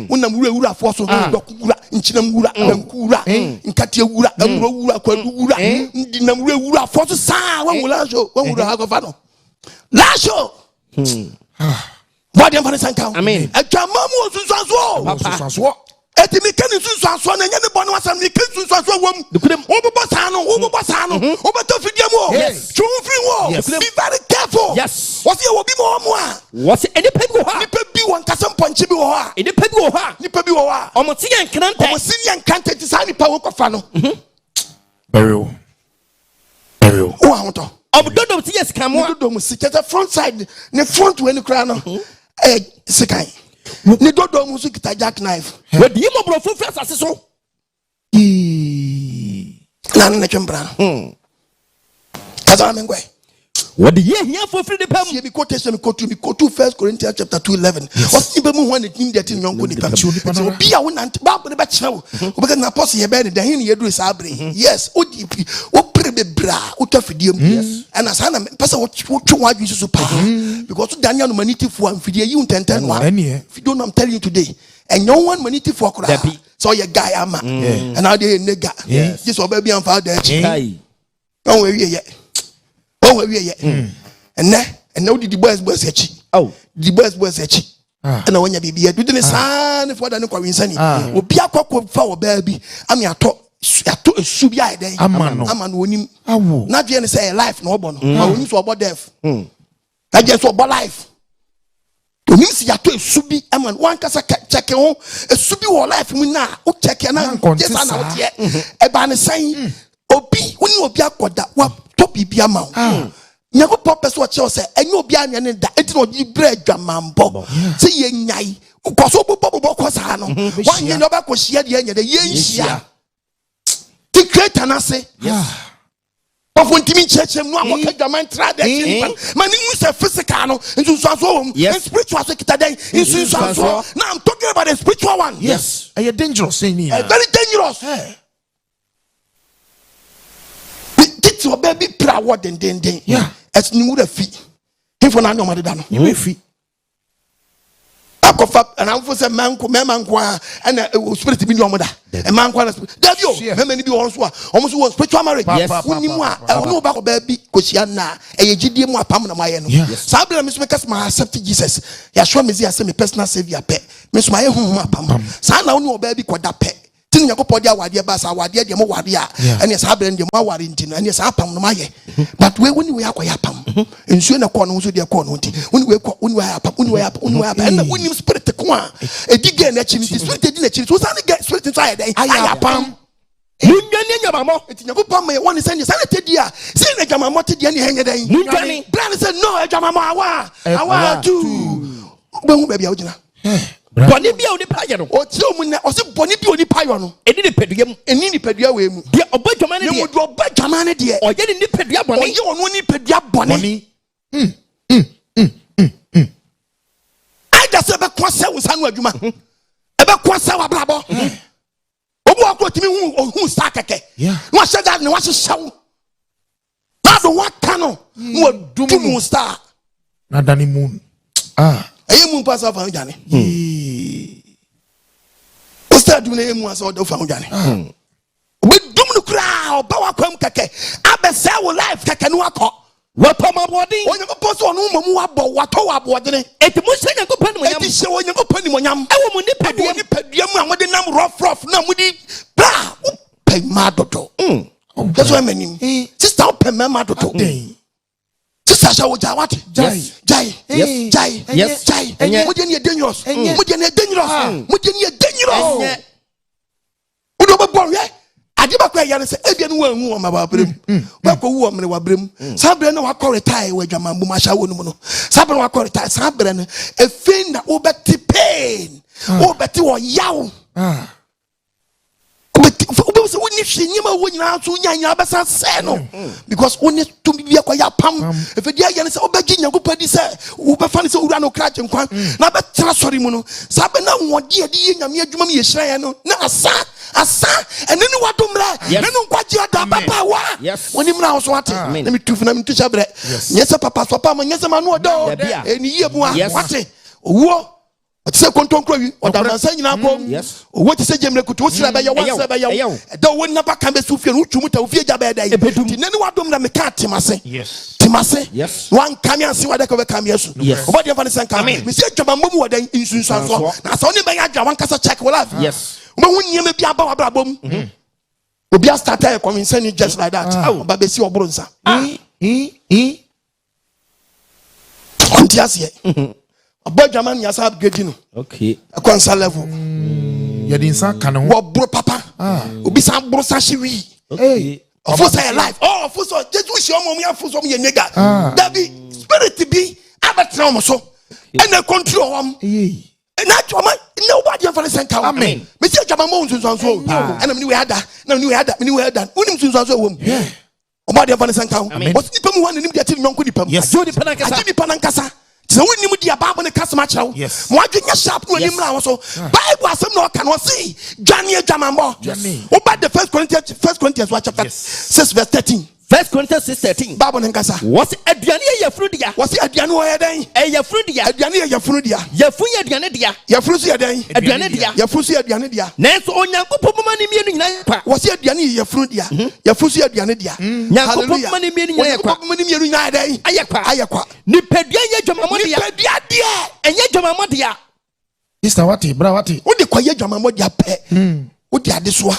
[SPEAKER 3] wonam wura afo so doko wura nchinam wura banku wura nkate wura wura kwadu wura ndinam wura afo so sa wan wura ha go fa no lasho Body and Sanka.
[SPEAKER 5] Amen.
[SPEAKER 3] A Jamamu Nsusuansuo. Eti mi kan Nsusuansuo na nyane bonu asam mi kan Nsusuansuo wom. Obobosano. Obeto fidiamo.
[SPEAKER 5] Yes.
[SPEAKER 3] Chumfri wo.
[SPEAKER 5] Yes.
[SPEAKER 3] Be very careful.
[SPEAKER 5] Yes.
[SPEAKER 3] What's your obi mo a?
[SPEAKER 5] What's any pe bi wo ha?
[SPEAKER 3] Nipa bi won kasam ponchi bi wo ha.
[SPEAKER 5] Any pe bi wo ha?
[SPEAKER 3] Nipa bi wo ha.
[SPEAKER 5] Omo ti enkrante.
[SPEAKER 3] Omo si enkrante ti sa nipa wo kofa no.
[SPEAKER 1] Burial.
[SPEAKER 3] Wo ahonto.
[SPEAKER 5] Dodo ti esika mo.
[SPEAKER 3] Dodo mu si the front side, the front when you cry no. Sekai. Ni dodo mu so kita jackknife.
[SPEAKER 5] We di mobrofo flas asese so.
[SPEAKER 3] Na na twembra. Kaza mengwe.
[SPEAKER 5] What the year here for free the pam.
[SPEAKER 3] See me quotation me quote 1 Corinthians chapter 2:11. What's even mu when it nim that in yonko ni pam. So be a won ant Bible be kyerɛ wo. Obeka na apostle ye be ne dan hin ye do isa abre. Yes, odipi. Wo pre be bra, wo tafidie mu. Yes. And as na person wo twe wa adwi so pa. Because Daniel no maniti fu amfidie yi untenten wa. If you don't I'm telling you today. And no one maniti fu akura. So your guy ama. And now they nigga. This oba bi amfa da chi. Don't worry ye. And now the boys echi. Oh, the boys echi. And when you be here, do the sign for the Korean sunny. Will be a cock for baby. I'm your top yato esu bi a den ama no onim
[SPEAKER 1] awo
[SPEAKER 3] na dwe ne say life no obo no ma onim so obo death na dwe so obo life onim si yato esu bi ama wan kasa check ho esu bi wo life mu na o check na just na o tie e ba ne san obi woni obi akoda wa to bibia ma wo nyako purpose wo che say enye obi anya ne da enti no di bre Adwamanbo say ye nyai ukoso bobo kosa no wan ye no ba ko hia de anya de ye nhia ti creator na say of intimi church mu amoka Adwaman tra de mani mu say physical no Nsusuansuo and spiritual so kita den Nsusuansuo. Now I'm talking about the spiritual one.
[SPEAKER 1] Yes, are you dangerous saying
[SPEAKER 3] very dangerous. It's your baby pra what den yeah as ni mu da fi him for na no ma da no
[SPEAKER 1] you fi
[SPEAKER 3] akofa and am for say manko and spirit bi ni omo da e manko na spirit davio me ni bi won so a omo so spiritual marriage woni mu a no ba ko baby ko sia na e ye gidie mu apam na maye no sa bla me so make my accept Jesus ya show me say me personal savior pe me so maye hu apam sa na woni baby ko da pe tin yakopɔ dia wade ba sa wade de mo wade a ene sa abere de mo ware ntin ene sa apam no maye but we woni we akoya apam nsuo na kɔ no so de kɔ no nti woni we apam woni we apam ene woni spirit ko a edige na chi nti spirit di na chi so sa ne get spirit nso aye den aye apam munwane nyamamo enti yakopɔ me woni sa ne sa ne tedi a se ne Adwamanbo tedi ne henye den munwane plan say no Adwamanbo awa tu be hu bia ogina boni bia oni paye no o ti omu na o se boni bia oni paye no eni ni pedua mu eni ni pedua we mu de obadwaman de ne mo obadwaman de o ye ni pedua boni o ye onu ni pedua boni I just say be kwase wo sanu adwuma e be kwase wa blabo obu akọ timi hu sa keke no se that ne wa hyehyɛw na do wa kano no dumu star
[SPEAKER 1] na dani moon
[SPEAKER 3] aye mu pass off anjane o start do na mu asa o do fa anjane we dum no kra o ba wa kwam keke abese wo life keke no akọ wapamabodi onyankopɔ so ɔno mamu wabɔ watɔ wabɔdene eti mo hyɛ nyankopɔ ni mo nyam eti hyɛ onyankopɔ ni mo nyam ɛwɔ mo nipadua mu a mo de nam rough na mo di bra pɛ ma dodo that's why many sister pɛ ma dodo sister sha wo ja what jai mo de ni dangerous mo de ni dangerous wo do bɔ re ade ba kwa yare se ebia no wanhu o mababrem ba ko wu o mene wabrem sabre no wa retire wa Adwamanbo ma sha wonu no sabre wa retire sabre no efin na wo beti pain wo beti wo yaw ko se woni hwe nyima wo nyina so nyanya besa se no because woni to bibia kwa ya pam efedi ayane se obagi nyankopɔ di se wo be fa ne se owura no kra nkwan na be tra sori mu no sabe na wode ade nyame adwuma me ye hira no na asa ene ni wadomra ene nkwagye da papa wa woni mra so ate na me tufu na me tu chabre nyese papa ma nyese ma no odo eni ye mu a wate owo otise kontonkro wi odamansa nyina kom owo tise jemre kutu osira ba ya wansa ba ya da woni na ba kan be sufie no twumu ta ofie gya ba da yi ti nani wadomra me ka timase wan kame anse wada ka be kame yesu obodi fa ne san kame me se Adwamanbo mu wada Nsusuansuo na so ni ba ya dwa wan kasa check wala uma hunyeme bi aba wa brabom obi a start a convincing just like that oba be si oboro nsa onti ase Adwaman ya sa upgrade no okay akonsa level
[SPEAKER 1] ya din san kan ho
[SPEAKER 3] oboro papa obi san boro sa hyewi ofo say life ofo so jeju hye omo ya ofo so me nyega dabi spirit bi abetra omo so ena control am na Adwaman nobody ever sent out amen me say Adwamanbo Nsusuansuo and me we had unim Nsusuansuo wom nobody ever sent out what nipa mu wan nim dia ti nyonko nipa mu ati nipa nankasa so we nim dia Bible ne kasama kyerɛw mo adwenya sharp no nim la so Bible asem na ɔka no say dwane Adwamanbo oba the 1 Corinthians chapter 6 verse 13 1 Corinthians 6:13 Bible nkasa what's aduane ye yafuru dia what's aduane wo ye den yafuru dia aduane ye yafuru dia yafu ye aduane dia yafuru so ye den aduane dia yafuru so ye aduane dia nanso onyankopɔ mama ne mienu nyina kwa what's aduane ye yafuru dia yafuru so ye aduane dia nyankopɔ mama ne mienu nyina kwa mama ne mienu nyina den ayekwa ni pedua ye Adwamanbo dia ni pedua dia enye Adwamanbo dia sister wati bra wati wo de kwa ye Adwamanbo dia pe wo de ade soa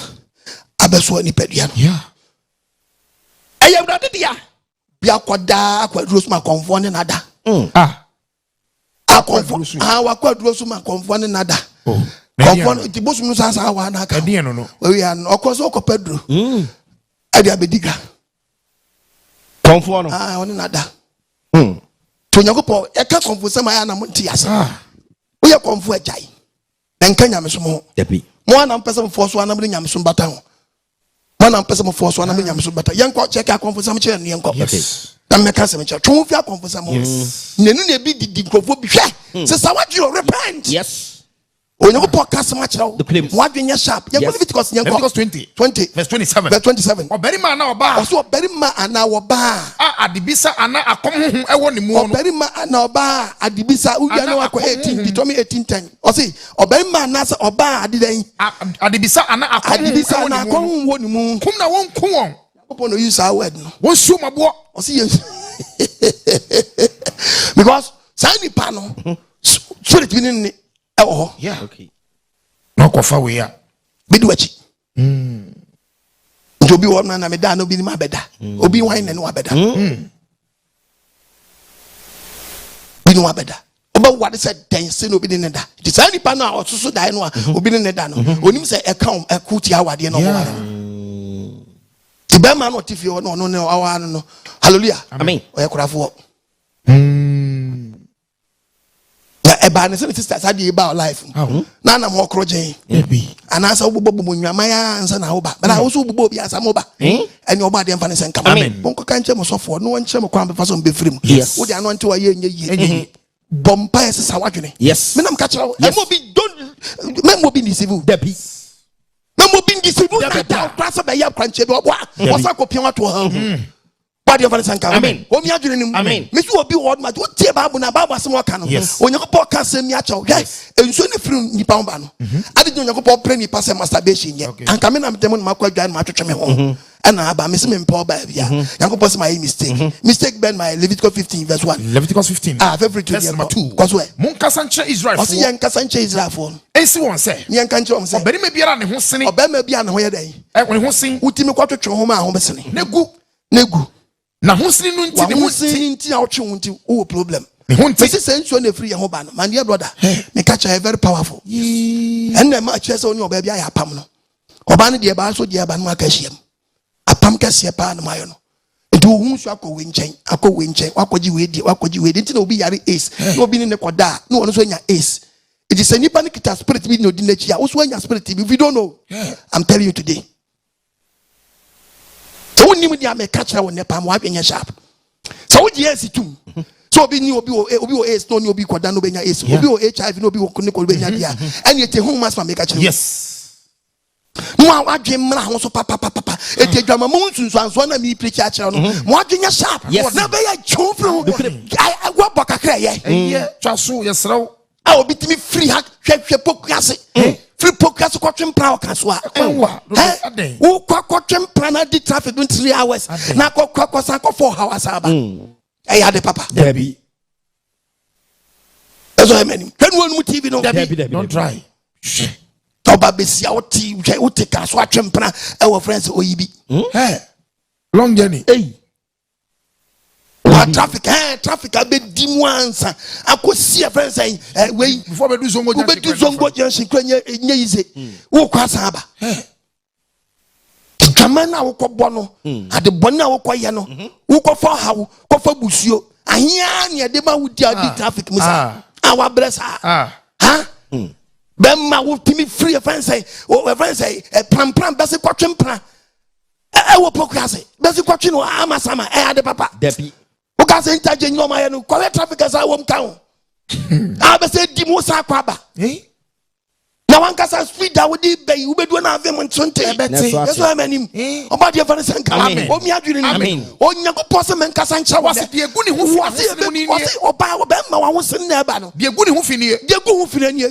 [SPEAKER 3] abeso ni pedua
[SPEAKER 1] Yeah.
[SPEAKER 5] Eye Awurade dia.
[SPEAKER 3] Bia koda akwaduro so ma konfo ne nada.
[SPEAKER 1] Akwaduro
[SPEAKER 3] Akonfo
[SPEAKER 1] so.
[SPEAKER 3] wakwaduro so ma konfo ne nada.
[SPEAKER 1] Oh.
[SPEAKER 3] Konfo ti bosu no sasa wa na aka.
[SPEAKER 1] Edi no.
[SPEAKER 3] We ya no okoso okopedro. Ade abediga.
[SPEAKER 5] Konfo no.
[SPEAKER 3] Oni nada. To nyakopo e ka konfo sama ya na monti ase. We ya konfo ajai. Enka nyameso mo.
[SPEAKER 5] Dabi.
[SPEAKER 3] Mo ana mpese mo forso ana me nyameso bata ho. Mo ana mpese mo forso ana me nyameso bata. Yenko check a konfo sama che ne yenko.
[SPEAKER 1] Yes.
[SPEAKER 3] Na meka se me che. Twon fi a konfo sama. Nenu na bi di nkofo bi hwe. Se sa wadwo repent.
[SPEAKER 5] Yes.
[SPEAKER 3] Onye ko kasa ma kire wo.
[SPEAKER 5] claims.
[SPEAKER 3] Wadwo sharp. Yenko Leviticus yenko.
[SPEAKER 1] Leviticus 20. Verse 27.
[SPEAKER 3] Verse 27.
[SPEAKER 1] Obarima na oba.
[SPEAKER 3] Oso obarima ana oba.
[SPEAKER 1] Adibisa ana akom honhom ewo ne mu no.
[SPEAKER 3] Obarima ana oba adibisa uya na wakọ 18 Deuteronomy 18:10. Osi obarima ana se oba adidan.
[SPEAKER 1] Adibisa ana akom
[SPEAKER 3] Adibisa ana akom wo ne mu.
[SPEAKER 1] kum na won ku won.
[SPEAKER 3] Yakobon no use our word no.
[SPEAKER 1] Won su mabo.
[SPEAKER 3] Osi yes. Because say nipa no spirit bi ne ewo.
[SPEAKER 1] Yeah.
[SPEAKER 5] Okay.
[SPEAKER 1] No kofa we ya.
[SPEAKER 3] Bidu achi. Obi wo na me da no bi ni ma beda. Obi wan na no abeda. Bi no abeda. Oba wade say den se no bi ni da. Ti say nipa no a osusu dai no a obi ni da no. Onim say e kan e ku ti awade no mo. Ti be ma no tifi no no no awa no. Hallelujah.
[SPEAKER 5] Amen.
[SPEAKER 3] Oya kurafo. Na eba ne se sister sadi eba life. Na na mo kroje. Ana sa obubo bo nwama ya ansa na oba. But also obubo bi ansa mo ba. Eni oba de mfa ne senka. Bon ko kanche mo sofo no wonche mo kwa befa so be free mu. Wo de ano ante wa ye nye. Bompa yes sa wadwene.
[SPEAKER 5] Yes.
[SPEAKER 3] Me nam ka kire wo. Mo bi don't me mo bi deceive.
[SPEAKER 5] Dabi.
[SPEAKER 3] Me mo bi deceive. Na ta kwasa be ya kwanche be obo. Wo sa ko pian ato ha. Body of Sanka. Amen. Omi adwene nim.
[SPEAKER 5] Amen.
[SPEAKER 3] Me so obi word ma wo tie Bible na Bible asem waka no. Onyankopɔ ka asem mi acha wo. Enso ne firi nipa ho ba no. Ade de onyankopɔ pre nipa se masturbation ye. Anka me na me temo na makwa dwan ma twetwe me ho. Ana aba me se me mpa ba bia. Onyankopɔ se my mistake. Mistake ben my Leviticus 15 verse 1.
[SPEAKER 1] Leviticus 15.
[SPEAKER 3] Favorite
[SPEAKER 1] verse number 2.
[SPEAKER 3] Cause where?
[SPEAKER 1] Mon kasanche Israel.
[SPEAKER 3] Osi yen kasanche Israel fo.
[SPEAKER 1] Ensi won se.
[SPEAKER 3] Yen kanche won se.
[SPEAKER 1] Obari me biara ne ho sene.
[SPEAKER 3] Obama bia ne ho ye den.
[SPEAKER 1] Won ho sen.
[SPEAKER 3] Utimi kwatwetwe ho ma ho besene. Negu.
[SPEAKER 1] Na ho sene no nti ne ho sene
[SPEAKER 3] nti a wotwe ho nti o problem.
[SPEAKER 1] Ne ho nti.
[SPEAKER 3] Me say nsuo na free ye ho ba no. My dear brother, me catch her very powerful. And na ma chese oni oba bia ya pam no. Oba ne de ba so de ba no aka hyiam. Apam kase pa no mayo no. Nti wo hu so akɔwe nkyɛn wakɔgye we di nti na obi yare ace na obi ne koda na wɔn so anya ace. It is a nipa ne kita spirit bi no di n'akyi a wo so anya spirit bi. If you don't know, I'm telling you today. So when you are catch her when the palm wipe in your sharp. So what yes tum. So be new obi ace no obi koda no benya ace. Obi o HIV no obi o kuniko benya dia. And yet home must make catch.
[SPEAKER 1] Yes.
[SPEAKER 3] No adwen mra ho so papa. E te dwama mo nsusuansuo na me preach a no. Mo adwen sharp. Na be ya chonfro. I go back kakra ye.
[SPEAKER 1] Twaso yesrew.
[SPEAKER 3] A obi timi free ha hwehwe pokase. Free pokase kwatwen pra okaso a. Wo kwatwen pra na di traffic in 3 hours. Na kwakwasan ko 4 hours aba. Ya de papa.
[SPEAKER 5] Dabi.
[SPEAKER 3] Eso e mani. Hwenu onu TV no.
[SPEAKER 5] Dabi.
[SPEAKER 1] Don't try.
[SPEAKER 3] Oba besia o te ka so atwen pra e wo friends oyibi.
[SPEAKER 1] Long journey.
[SPEAKER 3] Traffic a bit dim once. I could see a friend saying, wait,
[SPEAKER 1] before we do
[SPEAKER 3] Zongo Junction, nye easy. Who cross harbor? Kamana woko bono, at the bona woko yano, woko for how, for busio. A here de ma would traffic, Musa. Our bless her. Bemma would me free a friend say, a friend say, a pram, basic quatrin plan. I will procrastinate. Basic quatrin or Amasama, the papa.
[SPEAKER 5] Depi.
[SPEAKER 3] Because interject no my correct traffic as I won't count. I be say di mo sa kwaba. Na wan kasa speed that would be you be do na have him sonte. That's why I mean him. Oba de fa senka. O mi adwene ni. O Nyankopɔ se men kasa ncha wa se de egu ni hu fi. Wasi oba ma wa ho sen na ba no.
[SPEAKER 1] De egu ni hu fi ni.
[SPEAKER 3] De egu hu fi ni.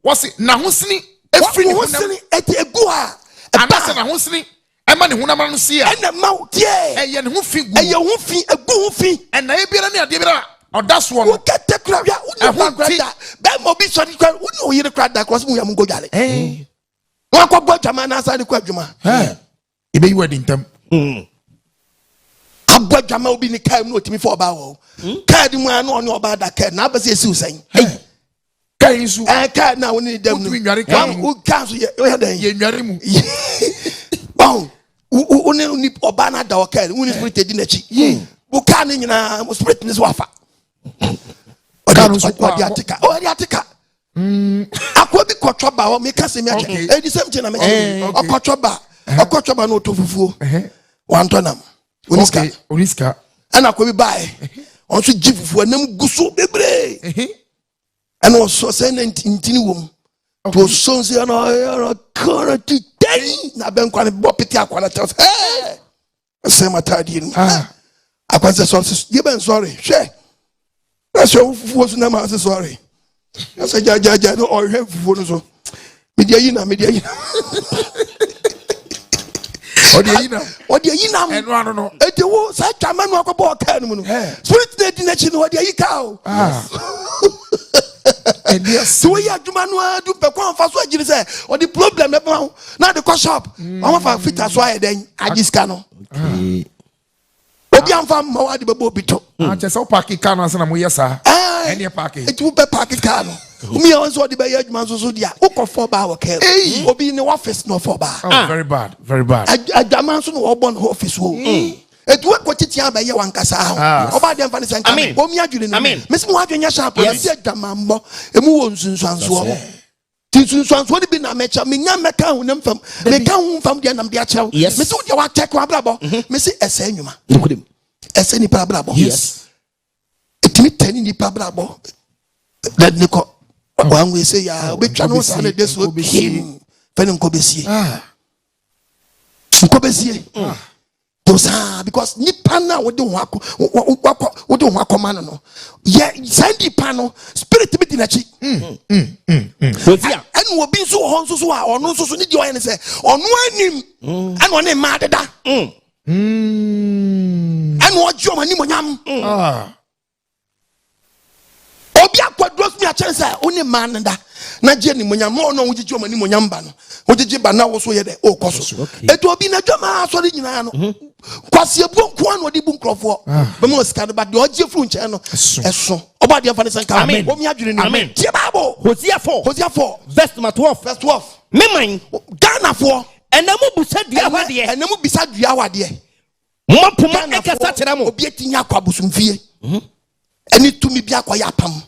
[SPEAKER 1] Wasi na ho sini efri ni hu
[SPEAKER 3] sini eti egu a.
[SPEAKER 1] Anase na ho sini ema ne hunama no sia.
[SPEAKER 3] Ena ma tie.
[SPEAKER 1] Eye ne ho fi gu.
[SPEAKER 3] Eye ho fi egu ho fi.
[SPEAKER 1] Ena e biara ne ade biara odaso no.
[SPEAKER 3] Wo kete kra ya wo grada. Be mo bi so di kra wo no yire kra da cross mu ya mu go dwale. Wo akọ bo jama na sa di kwa adwuma.
[SPEAKER 1] Ebe you wedding them.
[SPEAKER 3] Abwa jama obi ni kai no timi for ba wo. Kai di mu anu oni oba da kai na abase esi usan.
[SPEAKER 1] Kai nsu.
[SPEAKER 3] Kai na woni dem no. U kan so ye den.
[SPEAKER 1] Ye nware mu.
[SPEAKER 3] Bon. Uni oba na da o kai. Uni spirit di na chi. U kan ni nyina mo spirit ni so afa.
[SPEAKER 1] Kan so kwa.
[SPEAKER 3] Odi atika. Odi atika. Akwa bi kwotwa ba wo me ka se me ache. E di same thing na me. Okwotwa ba. Okwotwa ba no to fufuo. Wantonam. Oniska. And I could buy. Also, give for them guso bebre. And also send in tinwum. To sons and I current day. Now, Ben Quan Bopitia Quanatas. Hey, same attire. I was a source. Give them sorry. Share. That's your was name. I was sorry. I said, Jaja, no, or have for so. Media.
[SPEAKER 1] What do you know?
[SPEAKER 3] And I don't know. It was such a man walk about Cannon. Spirit nation, what do you cow? And yes, so we are to Manuel do perform for what you say, or the problem about now the cost shop. I'm of fit as why then I just cannot. What you from Mawadi Bobito?
[SPEAKER 1] I just saw Parky Canos and I'm yes, sir. Any parking. It will be Parky Cano. Me also the Bay Mansodia. Who for bar care? Or be in the office no for bar. Oh, very bad, very bad. I Damanson or born office. It work what it by your one casa. About them for the I mean, Miss Mwagenya Sharp, Adwamanbo, a moon Nsusuansuo. Nsusuansuo what been a match. I mean, young Macau from the town from the Nambiacho. Yes, Miss Udia check Wabrabo, Missy Essenuma. Look at him. Esseni Pabrabo. Yes. It me telling the Pabrabo. That Nico. When we say, we cannot say this will be him. Fenin Kobesi. Kobesi. Because Nipana would do wako man. Yeah, Sandy Pano, spirit bit in a cheek. And will be so honso or no so need you say, or no him and one name mad. And what your money monam. Obia kwadros mi a chance only man nda na je ni monyam no wo jiji omani monyam ba no wo jiji ba na wo so ye de o koso eto obi na dwama so de nyina no kwase bu nko an odi bu nkrofo be mo sika ba de oje fru nche no eso oba de fa ne sanka o mi adwene ni tie bible Hosea 4 verse 12 me man Ghana for enamu busa dua wade enamu bisa dua wade mo poma ekasa kira mo obi etinya kwa busumfie eni tumi bia kwa yapam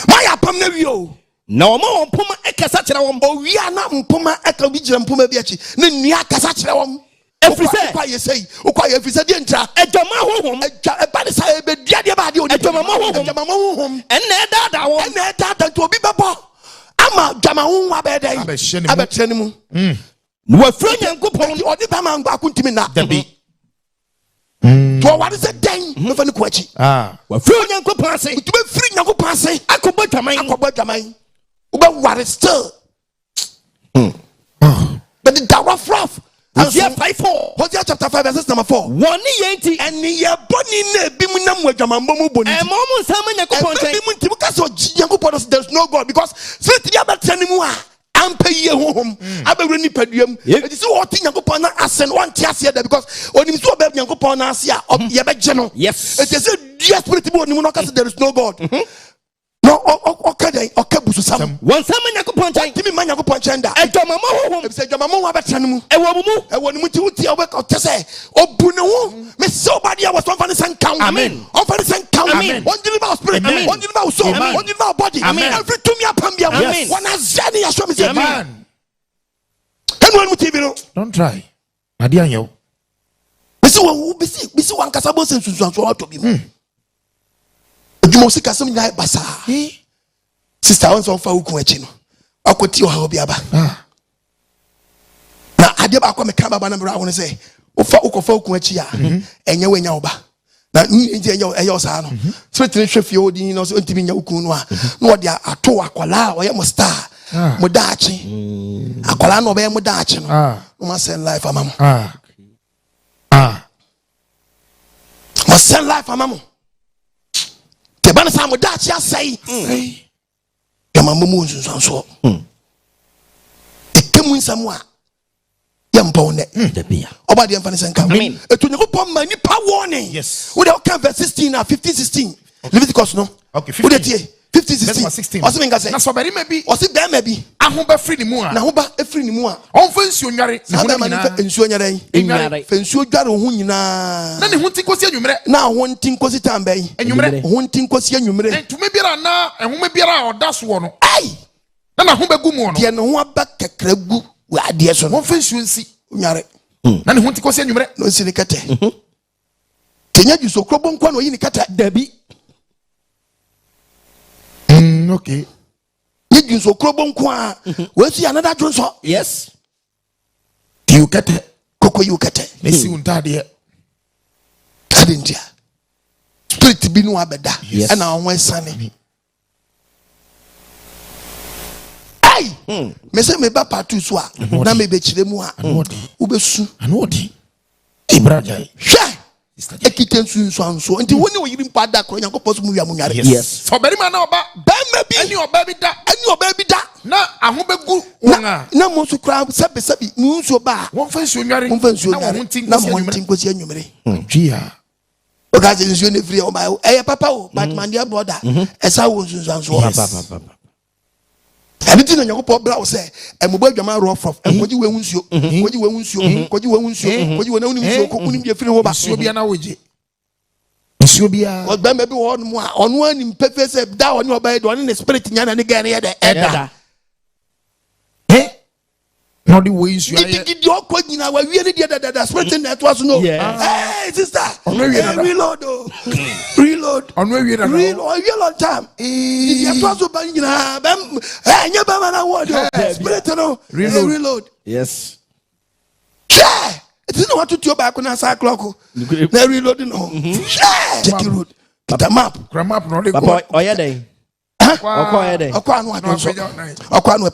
[SPEAKER 1] my apam na wio na o ma mpoma ekasa kire won o wi ana mpoma eka bi gira mpoma bi achi na nua kasa kire won efrise kwa yesei o kwa efrise de ntra edwama hohom eba de sa ebedua de ba de o edwama hohom enne dada wo enne dada to obi bebo ama dwama hohom abedai abetrene mu no afra nyankopon odi ba ma ngba akuntimi na dabi to what is a den no fa ni kwachi wa free nyankopon ase to be free nyankopon ase akoba dwaman uba ware still but the dawa froth Hosea 5:4 Hosea chapter 5 verse number 4 woni yenti eni ye boni na bi mu nam Adwamanbo mu boni e mo mu nsam nyankopon chen bi mu ntim ka so nyankopon there's no God because spirit dia betrani mu a ampe ye hohom abewre ni paduam it is what nyankopon na asen won tie ase da because onim so obe nyankopon na ase a ye beje no yes it is the spirit bi onim no ka there is no God no okabusu sam won sam nyankopon chan timi ma nyankopon chen da Adwamanbo hohom se Adwamanbo wa betrane mu ewo mu ti uti obe ka tese obu ne wo me so body was one for san count amen on for san count amen one deliver spirit one deliver soul one deliver body every to me apam bia one azani ya show me say amen anyone mu TV no don't try ade anyo
[SPEAKER 3] bisi wan kasa bo Nsusuansuo auto bi mu Ojumo sika sem nyai basa sister won so fa ukun achi no akoti o ha obi aba na ade ba akwa me ka baba na me ra won say ufa ukofa ukun achi a enye wenya oba na nje enye osa no so tin hwefie odi no so ntimi nya ukun no a no ode ato akwala o ye mo star mo daachi akwala no be mo daachi no no ma send life amam mo send life amam te bana sa mo daachi asai Adwamanbo mu Nsusuansuo ekemu nsamu a
[SPEAKER 1] Yampone.
[SPEAKER 5] Debia.
[SPEAKER 1] Oba the emphasis and come. To Nyankopon ma nipa warning.
[SPEAKER 6] Yes.
[SPEAKER 1] We can verse 16 and 15, 16. Leviticus no.
[SPEAKER 6] Okay, 15.
[SPEAKER 1] 15, 16. Ose menga say.
[SPEAKER 6] Na so bari ma bi.
[SPEAKER 1] Ose be ma bi.
[SPEAKER 6] Ahoba free ni mu a.
[SPEAKER 1] Na hoba efiri ni mu a.
[SPEAKER 6] Onfa nsuo nware.
[SPEAKER 1] Na ba ma ni nsuo nyare.
[SPEAKER 5] Enware.
[SPEAKER 1] Fe nsuo dware ho nyina.
[SPEAKER 6] Na ne ho tinkosi anwumre.
[SPEAKER 1] Na ho tinkosi tambe yi.
[SPEAKER 6] Anwumre.
[SPEAKER 1] Ho tinkosi anwumre.
[SPEAKER 6] Entume biara na ehome biara oda so no.
[SPEAKER 1] Ai.
[SPEAKER 6] Na ho begu mu no.
[SPEAKER 1] De ne ho aba kakra gu wa ade so no.
[SPEAKER 6] Onfa nsuo nsi.
[SPEAKER 1] Nyare.
[SPEAKER 6] Na ne ho tinkosi anwumre.
[SPEAKER 1] No si ni kete. Tenya ju so krobo nkwa no yi ni kete.
[SPEAKER 5] Dabi.
[SPEAKER 6] Okay.
[SPEAKER 1] You so krobo nkwa. We see another drone so.
[SPEAKER 5] Yes.
[SPEAKER 6] You get it.
[SPEAKER 1] Koko you kete.
[SPEAKER 6] Nesi untade.
[SPEAKER 1] Adentia. Spirit bi no abeda.
[SPEAKER 5] Yes.
[SPEAKER 1] And na won sane. Ai. Me say me ba part so a. Na me be chire mu a. Wo be su.
[SPEAKER 6] Anodi. Ibraja.
[SPEAKER 1] Hwe. Ekite Nsusuansuo. Nti woni wo yiri mpa da kro Nyankopon so mu wia mu nyare.
[SPEAKER 5] Yes.
[SPEAKER 6] For bari ma na oba.
[SPEAKER 1] Ba ma bi.
[SPEAKER 6] Ani oba bi da.
[SPEAKER 1] Ani oba bi da.
[SPEAKER 6] Na ahobegu wonga.
[SPEAKER 1] Na mo so kra sebi mu nsuo ba.
[SPEAKER 6] Won fa nsuo nware.
[SPEAKER 1] Won fa nsuo
[SPEAKER 6] na
[SPEAKER 1] nware.
[SPEAKER 6] won tin
[SPEAKER 1] Na mo tin kosi anwumre.
[SPEAKER 6] Gia.
[SPEAKER 1] Okaze nsuo ne free o ba. Eh papa o, but man dear brother. Esa wo Nsusuansuo.
[SPEAKER 5] Papa.
[SPEAKER 1] Anything on your bra will say, and mobile Jama rough off, and what you won't you, what you won't you, what you won't you, what you will only so couldn't be a free over.
[SPEAKER 6] Subia now with you. Subia.
[SPEAKER 1] Well, then maybe one more on one in Pepe said, down on your bed, one in the spirit, and again, Edda.
[SPEAKER 6] Eh? Not the ways you
[SPEAKER 1] did your question. I was really that spirit that was no. Hey, sister, reload, reload,
[SPEAKER 6] on where you're
[SPEAKER 1] reload time. You was about spirit, no, reload.
[SPEAKER 5] Yes.
[SPEAKER 1] Yeah. It is not what to do back on a cyclock. They're reloading home. Check the road. Get a map.
[SPEAKER 6] Grandma, not the
[SPEAKER 5] Papa, oh yeah, day.
[SPEAKER 1] Okwa no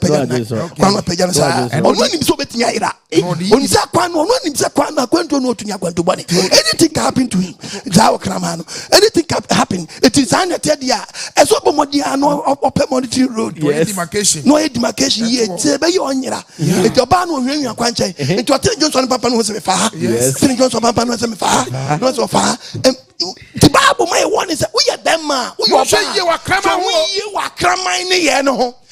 [SPEAKER 1] pejana sa onu nim so betinya ira onu sa kwa no onu nim sa kwa na kwanto no otunya kwanto bone anything can happen to him za okrama no anything can happen it is an dia eso bomodi ano open monetary road
[SPEAKER 6] no
[SPEAKER 1] demarcation ye te be yo nyira it oba no hwenwa kwanche it ote Johnson papa no se me fa tin Johnson papa no se me fa no so fa the Bible my one is we are them man we are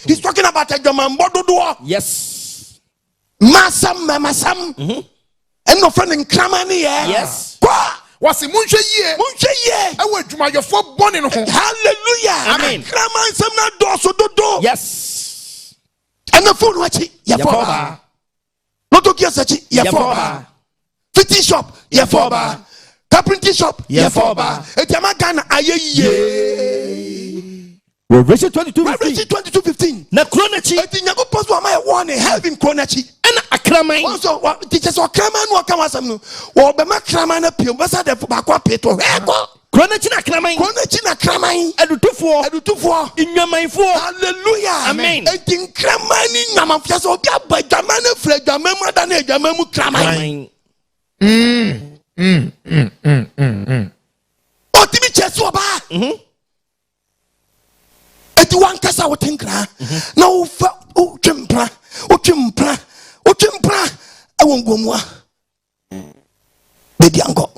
[SPEAKER 1] he's talking about Adwamanbo.
[SPEAKER 5] Yes.
[SPEAKER 1] Masam and no friend in Kramani.
[SPEAKER 5] Yes.
[SPEAKER 6] Was it Munche ye? I went to my for born in home.
[SPEAKER 1] Hallelujah.
[SPEAKER 5] Amen.
[SPEAKER 1] Kraman some not do.
[SPEAKER 5] Yes.
[SPEAKER 1] And the phone watch it. Yafoba. Not to get such Yafoba. Fitting shop. Yafoba. Carpentry shop. Yafoba. A Jamaican aye.
[SPEAKER 5] Revelation 22:15.
[SPEAKER 1] Na kronachi. Eti Nyankopon so am warning heaven kronachi.
[SPEAKER 5] Ena akraman.
[SPEAKER 1] Also teachers o kraman no ka wasam no. Wo be ma kraman na piem. Basa de ba kwa peto.
[SPEAKER 5] Kronachi na kraman.
[SPEAKER 1] Kronachi na kraman.
[SPEAKER 5] Edutufo. Inwamanfo.
[SPEAKER 1] Hallelujah.
[SPEAKER 5] Amen.
[SPEAKER 1] Eti kraman ni nyamanfo so obi abadwaman na fra dwaman mu da na edwaman mu kraman. Otimi chesu oba. Eti wan kasa wotenkra na wo fa o twempra awongomua baby ango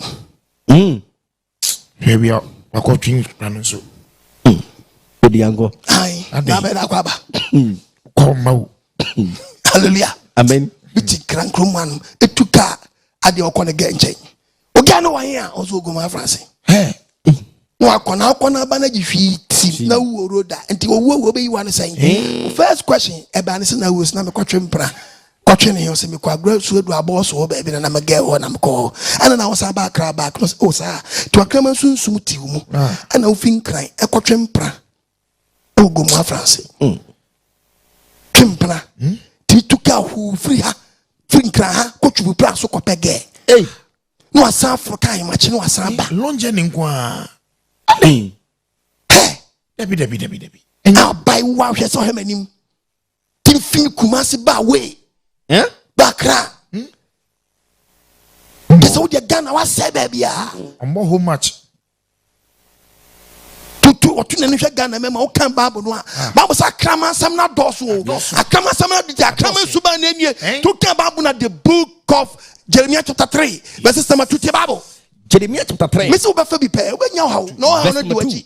[SPEAKER 6] baby akọ twin nanu so
[SPEAKER 5] baby ango
[SPEAKER 1] ai na be da kwaba
[SPEAKER 6] koma
[SPEAKER 1] hallelujah
[SPEAKER 5] amen
[SPEAKER 1] biti krankroman etuka ade okone genchen oga no wan ya ozo ogoma France no akona ba na gifiti na wo roda enti wo be yiwa ne sen first question e ba ne se na wo na me kwatwempra kwatwene yo se me kwa grasu edu aboso wo ba bi na me ge wo na me ko ana na wo sa ba kra ba no o sa to akrama sunsum tiwu mu ana wo fin kran e kwatwempra ogomu France twempra ti tuka hu free ha fin kran ha kwatwu pra so kopege no asa afrokan ma chi no asa ba
[SPEAKER 6] lonje ni nkwa Debbie.
[SPEAKER 1] Now by wow, she saw him and him. Tin Kumasi ba way. Bakra. That's all the gun. I was say baby.
[SPEAKER 6] How much?
[SPEAKER 1] To or to the gun. I remember can Bible no. Bible say krama some na dosu. A krama some na the krama suba name. To can Bible na the book of Jeremiah chapter 3 verses number 2 the Bible.
[SPEAKER 5] Jeremiah chapter 3.
[SPEAKER 1] Me say obefa bi pe obenya how no how no do achi.